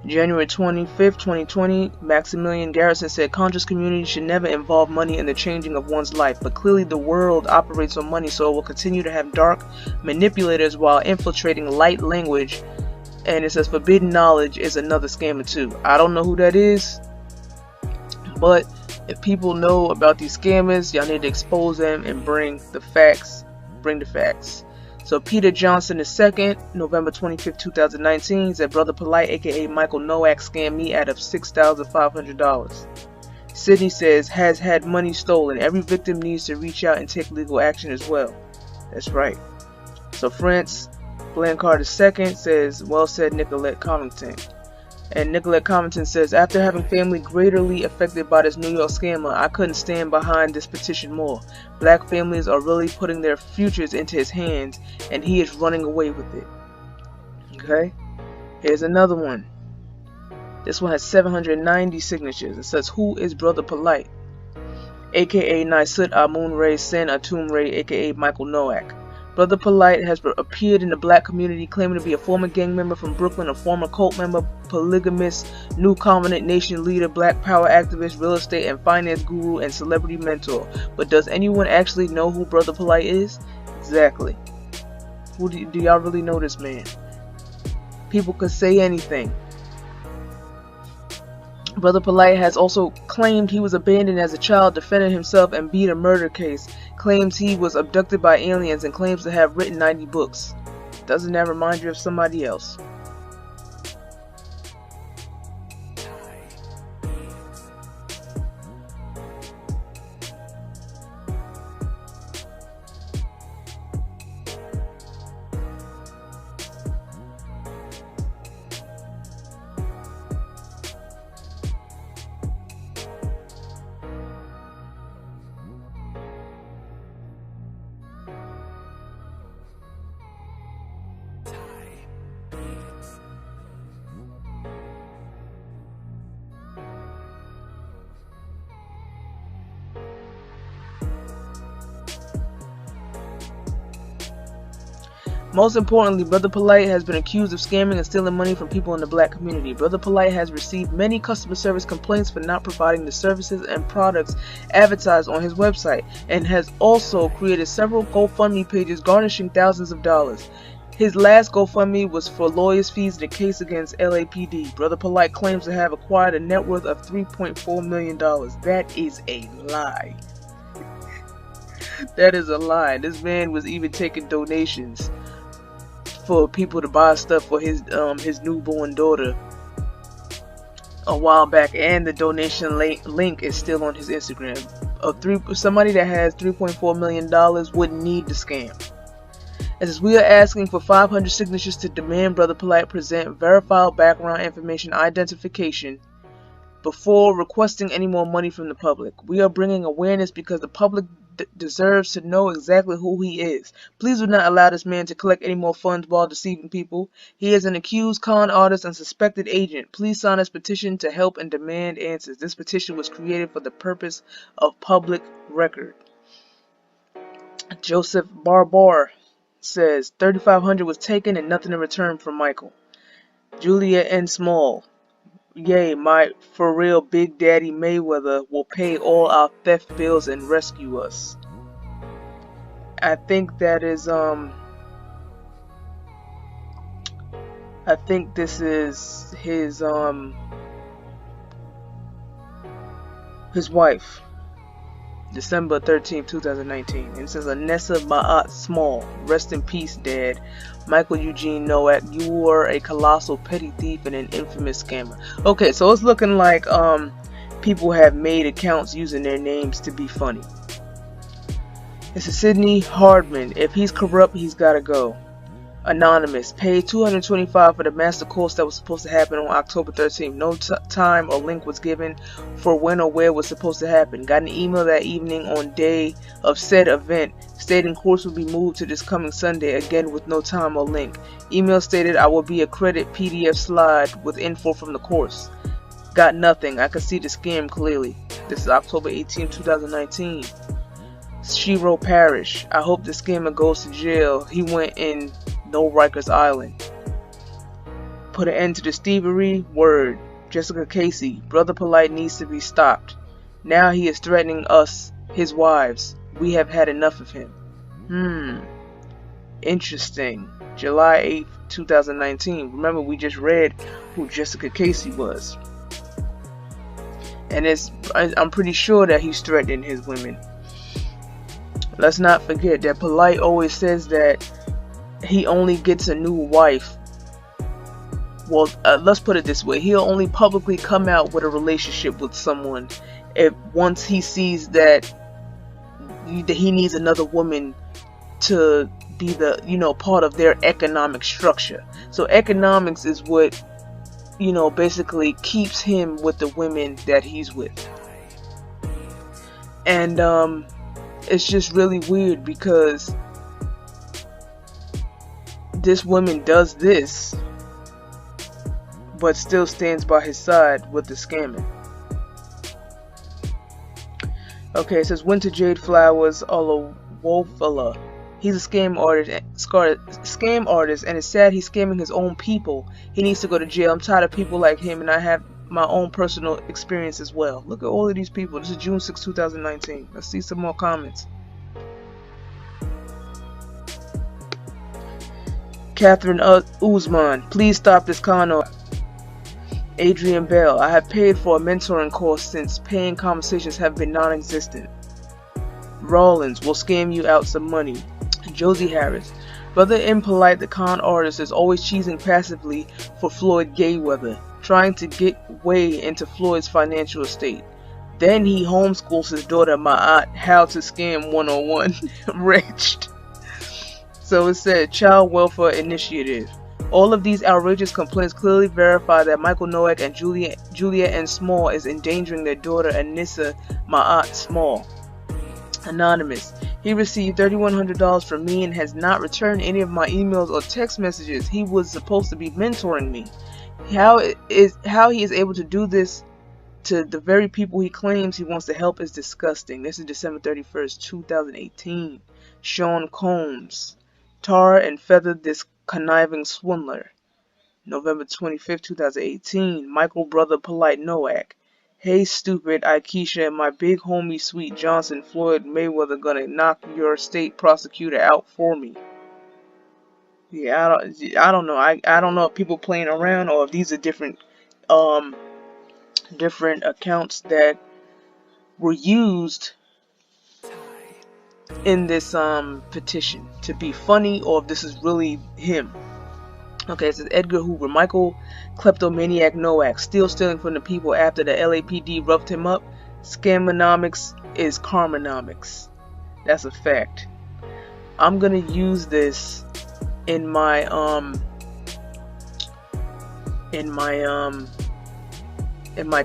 Speaker 5: January 25th, 2020, Maximilian Garrison said conscious community should never involve money in the changing of one's life, but clearly the world operates on money, so it will continue to have dark manipulators while infiltrating light language. And it says forbidden knowledge is another scammer too. I don't know who that is, but If people know about these scammers, y'all need to expose them and bring the facts. So Peter Johnson II, November 25th, 2019, said Brother Polite, aka Michael Nowak, scammed me out of $6,500. Sydney says, has had money stolen. Every victim needs to reach out and take legal action as well. That's right. So France Blancard II says, well said, Nicolette Covington. And Nicolette Covington says, after having family greatly affected by this New York scammer, I couldn't stand behind this petition more. Black families are really putting their futures into his hands, and he is running away with it. Okay? Here's another one. This one has 790 signatures. It says, who is Brother Polite? AKA Naisut Amun Ray Sen Atum Ray, AKA Michael Nowak. Brother Polite has appeared in the black community claiming to be a former gang member from Brooklyn, a former cult member, polygamist, New Covenant Nation leader, black power activist, real estate and finance guru, and celebrity mentor. But does anyone actually know who Brother Polite is? Exactly. Who do y'all really know this man? People could say anything. Brother Polite has also claimed he was abandoned as a child, defended himself, and beat a murder case. Claims he was abducted by aliens and claims to have written 90 books. Doesn't that remind you of somebody else? Most importantly, Brother Polite has been accused of scamming and stealing money from people in the black community. Brother Polite has received many customer service complaints for not providing the services and products advertised on his website, and has also created several GoFundMe pages garnishing thousands of dollars. His last GoFundMe was for lawyers' fees in a case against LAPD. Brother Polite claims to have acquired a net worth of $3.4 million. That is a lie. That is a lie. This man was even taking donations for people to buy stuff for his newborn daughter a while back, and the donation link is still on his Instagram. Somebody that has $3.4 million wouldn't need the scam. It says, we are asking for 500 signatures to demand Brother Polite present verifiable background information identification before requesting any more money from the public. We are bringing awareness because the public deserves to know exactly who he is. Please do not allow this man to collect any more funds while deceiving people. He is an accused con artist and suspected agent. Please sign this petition to help and demand answers. This petition was created for the purpose of public record. Joseph Barbar says $3,500 was taken and nothing in return from Michael. Julia N. Small. Yay, my for real Big Daddy Mayweather will pay all our theft bills and rescue us. I think that is I think this is his wife. December 13th, 2019. And it says, Anessa Ma'at Small. Rest in peace, Dad. Michael Eugene Nowak, you were a colossal petty thief and an infamous scammer. Okay, so it's looking like people have made accounts using their names to be funny. This is Sidney Hardman. If he's corrupt, he's gotta go. Anonymous. Paid $225 for the master course that was supposed to happen on October 13th. No time or link was given for when or where it was supposed to happen. Got an email that evening on day of said event stating course will be moved to this coming Sunday, again with no time or link. Email stated I will be a credit PDF slide with info from the course. Got nothing. I could see the scam clearly. This is October 18th, 2019. Shiro Parish. I hope the scammer goes to jail. He went in no Rikers Island. Put an end to the thievery. Word. Jessica Casey. Brother Polite needs to be stopped. Now he is threatening us, his wives. We have had enough of him. Interesting. July 8th, 2019. Remember, we just read who Jessica Casey was. And I'm pretty sure that he's threatening his women. Let's not forget that Polite always says that he only gets a new wife. Well, let's put it this way. He'll only publicly come out with a relationship with someone once he sees that he needs another woman to be the, part of their economic structure. So economics is what, basically keeps him with the women that he's with. And it's just really weird because this woman does this but still stands by his side with the scamming. Okay, it says Winter Jade Flowers Olawofala. He's a scam artist, and it's sad he's scamming his own people. He needs to go to jail. I'm tired of people like him, and I have my own personal experience as well. Look at all of these people. This is June 6, 2019. Let's see some more comments. Catherine Uzman, please stop this con artist. Adrian Bell, I have paid for a mentoring course since paying conversations have been non-existent. Rollins will scam you out some money. Josie Harris, Brother Impolite the con artist is always cheesing passively for Floyd Mayweather, trying to get way into Floyd's financial estate. Then he homeschools his daughter Ma'at how to scam 101. Wretched. So it said Child Welfare Initiative. All of these outrageous complaints clearly verify that Michael Nowak and Juliet N. Small is endangering their daughter Anissa Ma'at Small. Anonymous. He received $3,100 from me and has not returned any of my emails or text messages. He was supposed to be mentoring me. How he is able to do this to the very people he claims he wants to help is disgusting. This is December 31st, 2018. Sean Combs. Tar and feather this conniving swindler. November 25th, 2018. Michael Brother Polite Nowak. Hey stupid Aikisha and my big homie Sweet Johnson, Floyd Mayweather gonna knock your state prosecutor out for me. Yeah, I don't know. I don't know if people playing around or if these are different accounts that were used in this petition to be funny, or if this is really him. Okay, it says Edgar Hoover, Michael Kleptomaniac Nowak, still stealing from the people after the LAPD roughed him up. Scamonomics is karmonomics. That's a fact. I'm gonna use this in my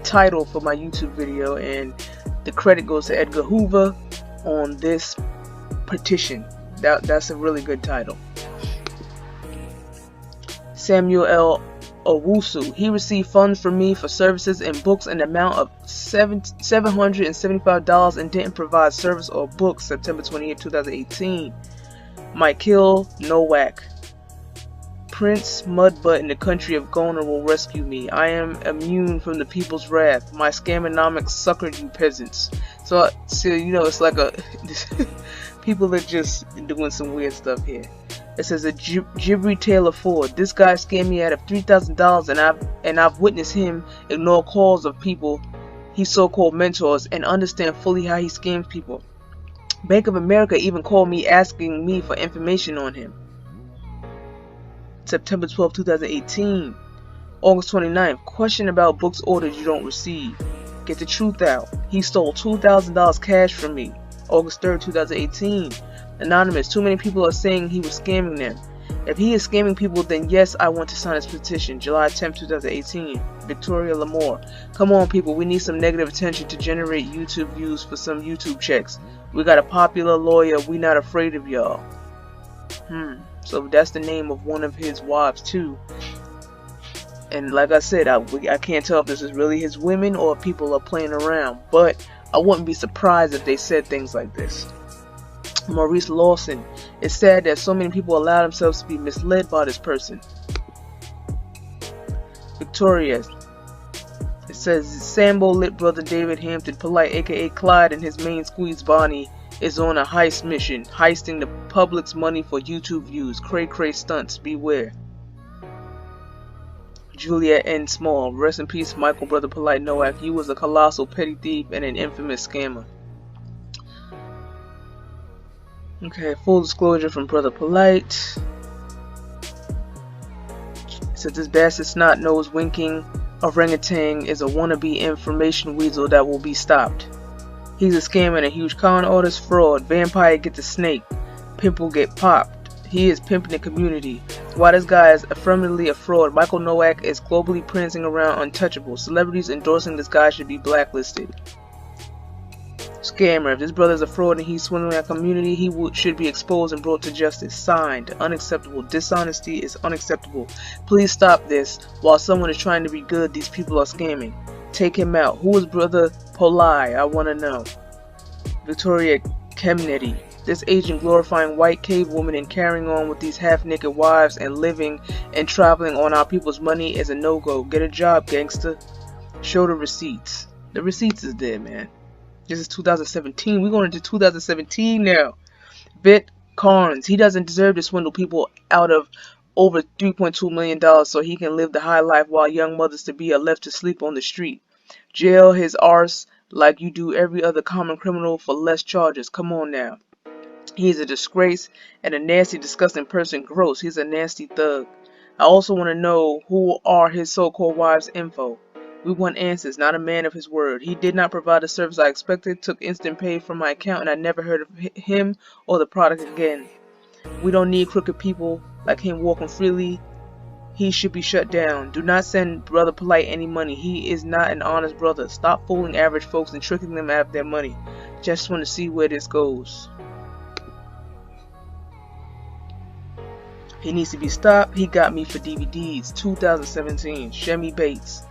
Speaker 5: title for my YouTube video, and the credit goes to Edgar Hoover on this petition. That's a really good title. Samuel L. Owusu. He received funds from me for services and books in the amount of $775 and didn't provide service or books. September 28, 2018. Michael Nowak. Prince Mudbutt in the country of Gona will rescue me. I am immune from the people's wrath. My scamonomics suckered you peasants. So it's like people are just doing some weird stuff here. It says a Jibri Taylor Ford. This guy scammed me out of $3,000 and I've witnessed him ignore calls of people he so-called mentors and understand fully how he scams people. Bank of America even called me asking me for information on him. September 12, 2018. August 29th. Question about books ordered you don't receive. Get the truth out. He stole $2,000 cash from me. August 3rd, 2018. Anonymous. Too many people are saying he was scamming them. If he is scamming people, then yes, I want to sign his petition. July 10th, 2018. Victoria Lamore. Come on, people. We need some negative attention to generate YouTube views for some YouTube checks. We got a popular lawyer. We not afraid of y'all. So that's the name of one of his wives too. And like I said, I can't tell if this is really his women or if people are playing around. But I wouldn't be surprised if they said things like this. Maurice Lawson. It's sad that so many people allow themselves to be misled by this person. Victoria. It says Sambo lit brother David Hampton Polite, aka Clyde, and his main squeeze Bonnie is on a heist mission, heisting the public's money for YouTube views. Cray cray stunts, beware. Juliet N. Small. Rest in peace, Michael Brother Polite Nowak. You was a colossal petty thief and an infamous scammer. Okay, full disclosure from Brother Polite. It says this bastard snot-nosed winking orangutan is a wannabe information weasel that will be stopped. He's a scammer and a huge con artist, fraud. Vampire get the snake. Pimple get popped. He is pimping the community. While this guy is affirmatively a fraud, Michael Nowak is globally prancing around untouchable. Celebrities endorsing this guy should be blacklisted. Scammer. If this brother is a fraud and he's swindling our community, he should be exposed and brought to justice. Signed. Unacceptable. Dishonesty is unacceptable. Please stop this. While someone is trying to be good, these people are scamming. Take him out. Who is Brother Polai? I want to know. Victoria Kemnety. This agent glorifying white cave woman and carrying on with these half-naked wives and living and traveling on our people's money is a no-go. Get a job, gangster. Show the receipts. The receipts is there, man. This is 2017. We're going into 2017 now. Vic Carnes. He doesn't deserve to swindle people out of over $3.2 million so he can live the high life while young mothers to be are left to sleep on the street. Jail his arse like you do every other common criminal for less charges. Come on now. He's a disgrace and a nasty, disgusting person. Gross. He's a nasty thug. I also want to know who are his so-called wives' info. We want answers, not a man of his word. He did not provide the service I expected, took instant pay from my account, and I never heard of him or the product again. We don't need crooked people like him walking freely. He should be shut down. Do not send Brother Polite any money. He is not an honest brother. Stop fooling average folks and tricking them out of their money. Just want to see where this goes. He needs to be stopped. He got me for DVDs. 2017. Shemi Bates.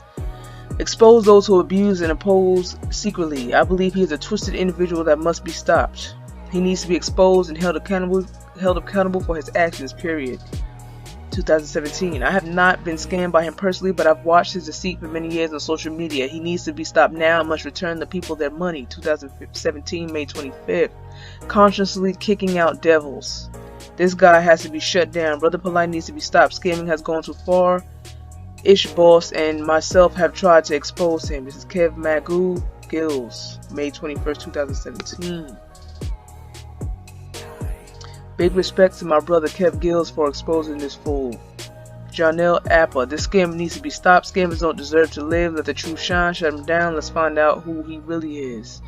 Speaker 5: Expose those who abuse and oppose secretly. I believe he is a twisted individual that must be stopped. He needs to be exposed and held accountable for his actions, period. 2017. I have not been scammed by him personally, but I've watched his deceit for many years on social media. He needs to be stopped now and must return the people their money. 2017, May 25th. Consciously kicking out devils. This guy has to be shut down. Brother Polite needs to be stopped. Scamming has gone too far. Ish Boss and myself have tried to expose him. This is Kev Magoo Gills, May 21st, 2017. Big respect to my brother Kev Gills for exposing this fool. Janelle Appa. This scammer needs to be stopped. Scammers don't deserve to live. Let the truth shine. Shut him down. Let's find out who he really is.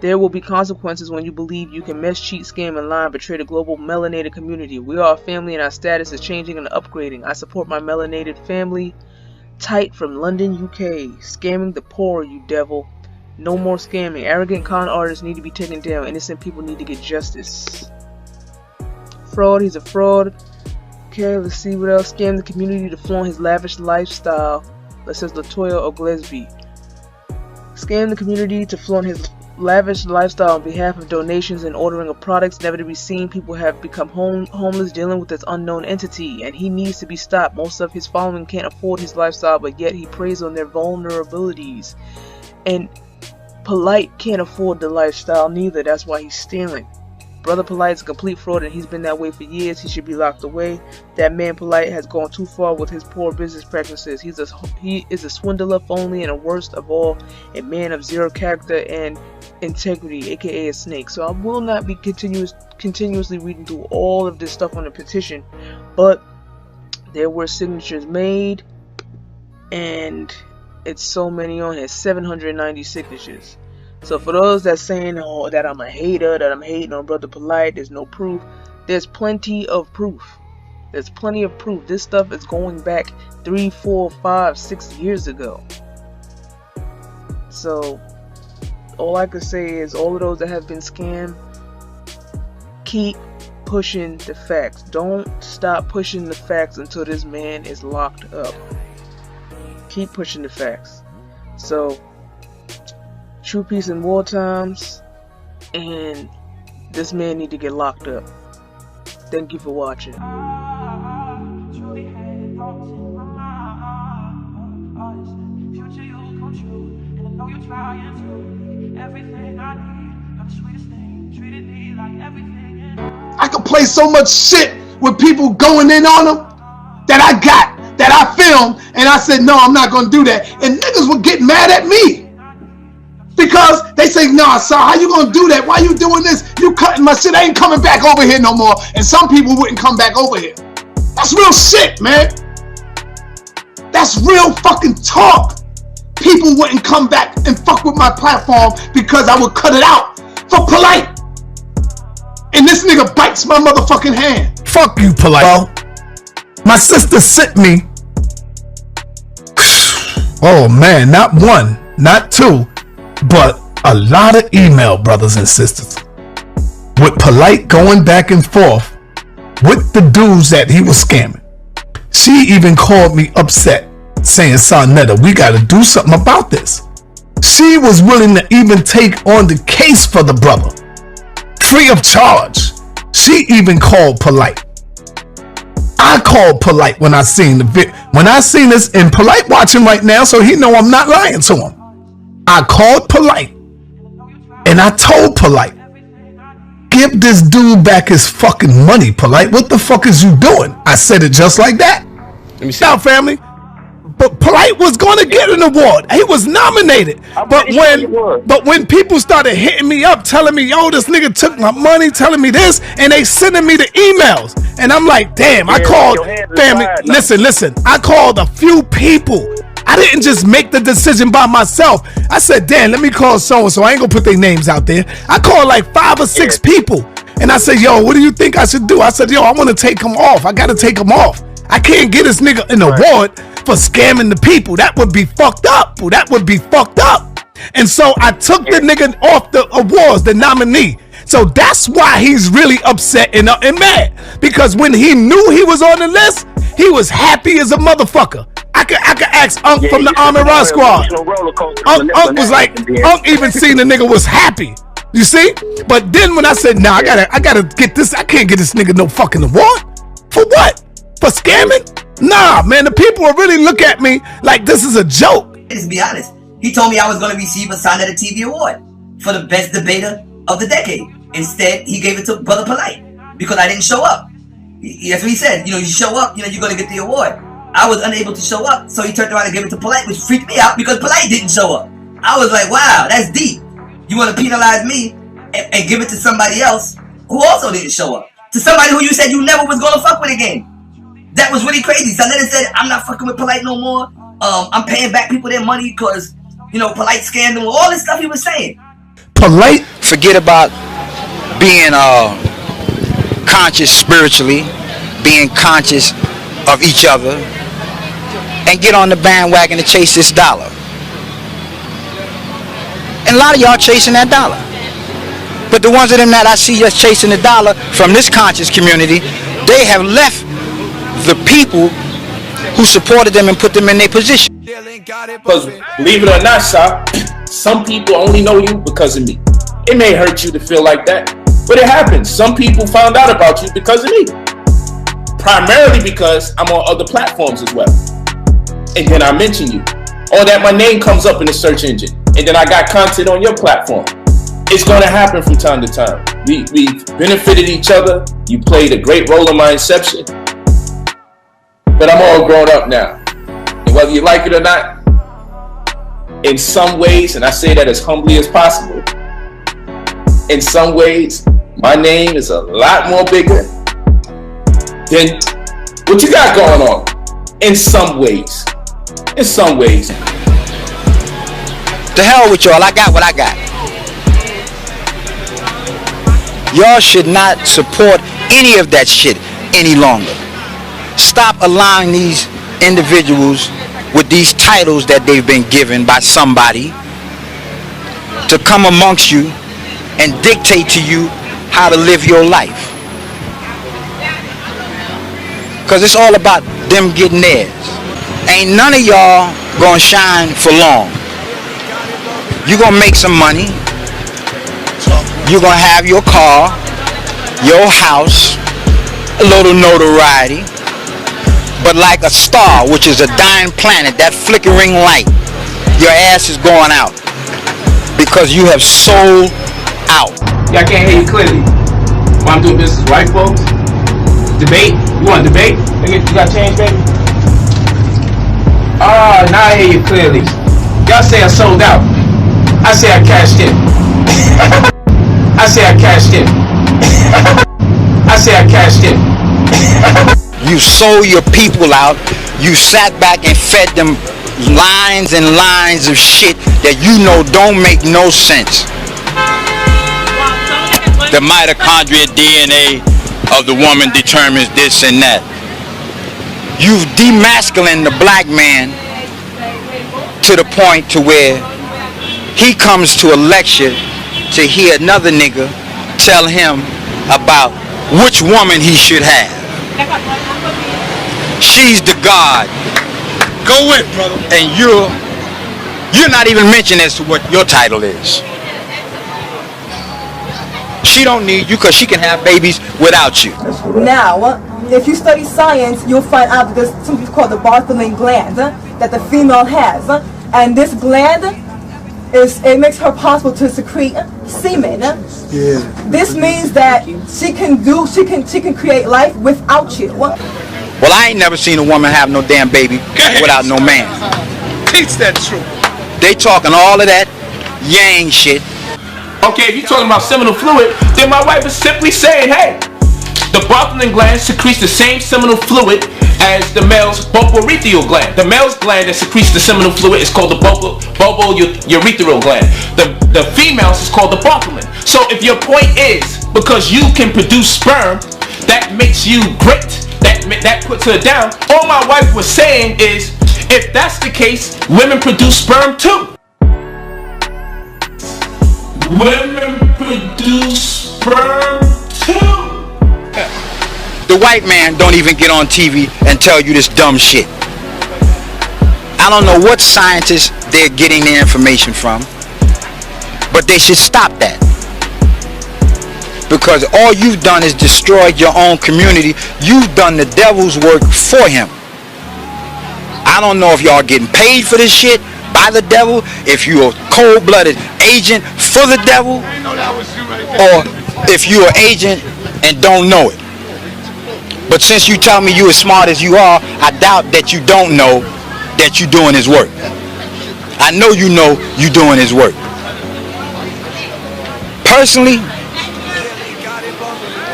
Speaker 5: There will be consequences when you believe you can mess, cheat, scam, and lie and betray the global melanated community. We are a family and our status is changing and upgrading. I support my melanated family. Tight from London, UK. Scamming the poor, you devil. No more scamming. Arrogant con artists need to be taken down. Innocent people need to get justice. Fraud. He's a fraud. Okay, let's see what else. Scam the community to flaunt his lavish lifestyle. That says Latoya Oglesby. Scam the community to flaunt his lavish lifestyle on behalf of donations and ordering of products never to be seen. People have become homeless dealing with this unknown entity, and he needs to be stopped. Most of his following can't afford his lifestyle, but yet he preys on their vulnerabilities. And Polite can't afford the lifestyle neither. That's why he's stealing. Brother Polite is a complete fraud, and he's been that way for years. He should be locked away. That man Polite has gone too far with his poor business practices. He is a swindler, phony, and a worst of all, a man of zero character and integrity, aka a snake. So I will not be continuously reading through all of this stuff on the petition, but there were signatures made, and it's so many on here, 790 signatures. So for those that saying, oh, that I'm a hater, that I'm hating on Brother Polite, there's no proof. There's plenty of proof. There's plenty of proof. This stuff is going back 3, 4, 5, 6 years ago. So all I could say is all of those that have been scammed, keep pushing the facts. Don't stop pushing the facts until this man is locked up. Keep pushing the facts. So true peace in war times, and this man need to get locked up. Thank you for watching.
Speaker 1: I could play so much shit with people going in on them that I got that I filmed, and I said, no, I'm not going to do that. And niggas would get mad at me. Because they say, nah, sir, how you going to do that? Why you doing this? You cutting my shit. I ain't coming back over here no more. And some people wouldn't come back over here. That's real shit, man. That's real fucking talk. People wouldn't come back and fuck with my platform because I would cut it out for Polite. And this nigga bites my motherfucking hand.
Speaker 2: Fuck you, Polite. Well, my sister sent me, oh man, not one, not two, but a lot of email, brothers and sisters, with Polite going back and forth with the dudes that he was scamming. She even called me upset, saying, Sonetta, we got to do something about this. She was willing to even take on the case for the brother, free of charge. She even called Polite. I called Polite when I seen the video. When I seen this, and Polite watching right now, so he know I'm not lying to him. I called Polite, and I told Polite, give this dude back his fucking money, Polite. What the fuck is you doing? I said it just like that. Let me see. Now, family. But Polite was gonna get an award. He was nominated. But when people started hitting me up, telling me, yo, this nigga took my money, telling me this, and they sending me the emails. And I'm like, damn, I called, family, listen, I called a few people. I didn't just make the decision by myself. I said, damn, let me call so-and-so. I ain't gonna put their names out there. I called like 5 or 6 people. And I said, yo, what do you think I should do? I said, yo, I wanna take him off. I gotta take him off. I can't get this nigga an award for scamming the people. That would be fucked up. That would be fucked up. And so I took the nigga off the awards, the nominee. So that's why he's really upset and mad. Because when he knew he was on the list, he was happy as a motherfucker. I could ask Unc from the Army Run Squad. Unc was like, Unc even seen the nigga was happy. You see? But then when I said, nah, I gotta get this, I can't get this nigga no fucking award. For what? For scamming? Nah, man, the people will really look at me like this is a joke.
Speaker 10: Let's be honest. He told me I was going to receive a Sonetta TV award for the best debater of the decade. Instead, he gave it to Brother Polite because I didn't show up. That's what he said. You know, you show up, you know, you're going to get the award. I was unable to show up, so he turned around and gave it to Polite, which freaked me out because Polite didn't show up. I was like, wow, that's deep. You want to penalize me and give it to somebody else who also didn't show up. To somebody who you said you never was going to fuck with again. That was really crazy. Sonetta said, I'm not fucking with Polite no more. I'm paying back people their money because, you know, Polite scammed them. All this stuff he was saying.
Speaker 11: Polite, forget about being conscious spiritually, being conscious of each other, and get on the bandwagon to chase this dollar. And a lot of y'all chasing that dollar. But the ones of them that I see just chasing the dollar from this conscious community, they have left the people who supported them and put them in their position.
Speaker 4: Because believe it or not, sir, some people only know you because of me. It may hurt you to feel like that, but it happens. Some people found out about you because of me. Primarily because I'm on other platforms as well. And then I mention you. Or that my name comes up in the search engine. And then I got content on your platform. It's going to happen from time to time. We benefited each other. You played a great role in my inception. But I'm all grown up now. And whether you like it or not, in some ways, and I say that as humbly as possible, in some ways, my name is a lot more bigger than what you got going on. In some ways. In some ways.
Speaker 11: To hell with y'all, I got what I got. Y'all should not support any of that shit any longer. Stop allowing these individuals with these titles that they've been given by somebody to come amongst you and dictate to you how to live your life. Because it's all about them getting theirs. Ain't none of y'all gonna shine for long. You're gonna make some money. You're gonna have your car, your house, a little notoriety. But like a star, which is a dying planet, that flickering light, your ass is going out because you have sold out.
Speaker 4: Yeah, I can't hear you clearly. I'm doing business with white folks. Debate? You want to debate? You got change, baby? Ah, now I hear you clearly. Y'all say I sold out. I say I cashed in. I say I cashed in. I say I cashed in.
Speaker 11: You sold your people out. You sat back and fed them lines and lines of shit that you know don't make no sense. The mitochondria DNA of the woman determines this and that. You've demasculined the black man to the point to where he comes to a lecture to hear another nigga tell him about which woman he should have. She's the God. Go with, brother. And you're not even mentioned as to what your title is. She don't need you because she can have babies without you.
Speaker 12: Now, if you study science, you'll find out that there's something called the Bartholin gland that the female has. And this gland, it makes her possible to secrete semen. Yeah. This means that she can create life without you.
Speaker 11: Well, I ain't never seen a woman have no damn baby without no man.
Speaker 2: Teach that truth.
Speaker 11: They talking all of that yang shit.
Speaker 4: Okay, if you're talking about seminal fluid, then my wife is simply saying, hey, the Bartholin gland secretes the same seminal fluid as the male's bulbourethral gland. The male's gland that secretes the seminal fluid is called the bulbourethral gland. The female's is called the Bartholin. So if your point is, because you can produce sperm, that makes you great, that puts her down, all my wife was saying is, if that's the case, women produce sperm too. Women produce sperm too.
Speaker 11: The white man don't even get on TV and tell you this dumb shit. I don't know what scientists they're getting their information from, but they should stop that. Because all you've done is destroyed your own community. You've done the devil's work for him. I don't know if y'all getting paid for this shit by the devil, if you're a cold-blooded agent for the devil, or if you're an agent and don't know it. But since you tell me you as smart as you are, I doubt that you don't know that you're doing his work. I know you know you're doing his work. Personally,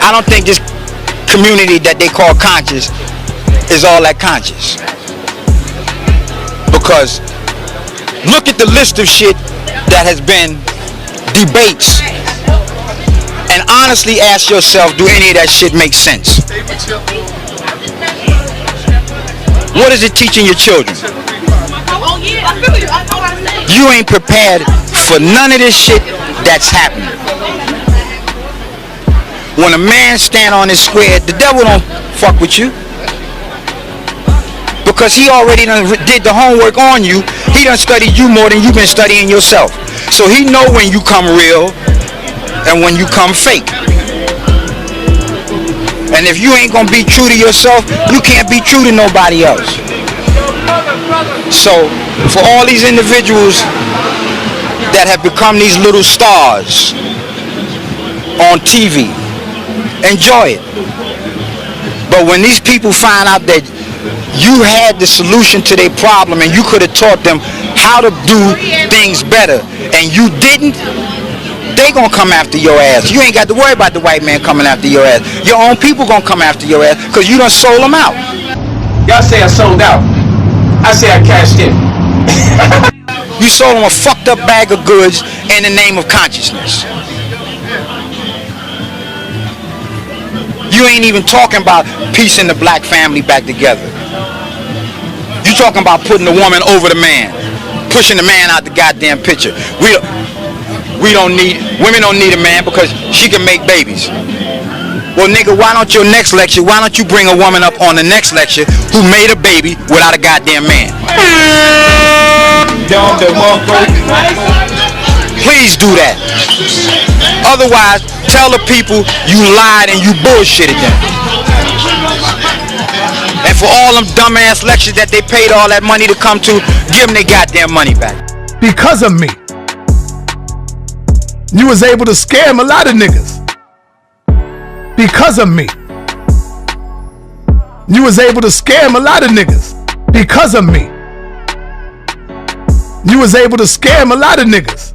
Speaker 11: I don't think this community that they call conscious is all that conscious. Because look at the list of shit that has been debates, and honestly ask yourself, do any of that shit make sense? What is it teaching your children? You ain't prepared for none of this shit that's happening. When a man stand on his square, the devil don't fuck with you. Because he already did the homework on you. He done studied you more than you've been studying yourself. So he know when you come real and when you come fake. And if you ain't gonna be true to yourself, you can't be true to nobody else. So for all these individuals that have become these little stars on TV, enjoy it. But when these people find out that you had the solution to their problem and you could have taught them how to do things better and you didn't, they gonna come after your ass. You ain't got to worry about the white man coming after your ass. Your own people gonna come after your ass because you done sold them out.
Speaker 4: Y'all say I sold out. I say I cashed in.
Speaker 11: You sold them a fucked up bag of goods in the name of consciousness. You ain't even talking about piecing the black family back together. You talking about putting the woman over the man, pushing the man out the goddamn picture. Women don't need a man because she can make babies. Well, nigga, why don't you bring a woman up on the next lecture who made a baby without a goddamn man? Please do that. Otherwise, tell the people you lied and you bullshitted them. And for all them dumbass lectures that they paid all that money to come to, give them their goddamn money back.
Speaker 2: Because of me, you was able to scam a lot of niggas. Because of me, you was able to scam a lot of niggas. Because of me, You was able to scam a lot of niggas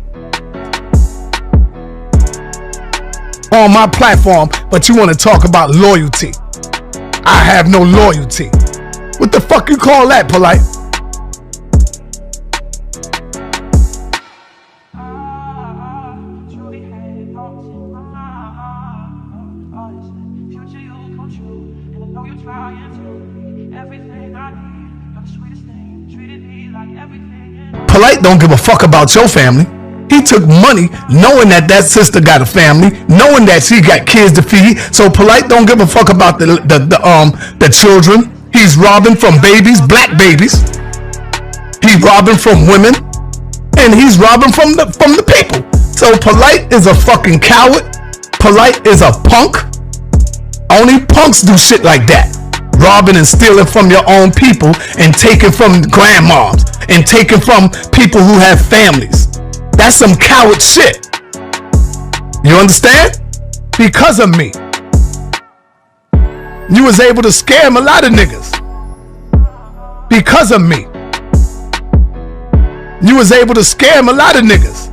Speaker 2: on my platform, but you want to talk about loyalty. I have no loyalty. What the fuck you call that, Polite? Polite don't give a fuck about your family. He took money knowing that that sister got a family, knowing that she got kids to feed. So Polite don't give a fuck about the children. He's robbing from babies, black babies. He's robbing from women, and he's robbing from the people. So Polite is a fucking coward. Polite is a punk. Only punks do shit like that. Robbing and stealing from your own people and taking from grandmoms and taking from people who have families. That's some coward shit. You understand? Because of me. You was able to scam a lot of niggas. Because of me. You was able to scam a lot of niggas.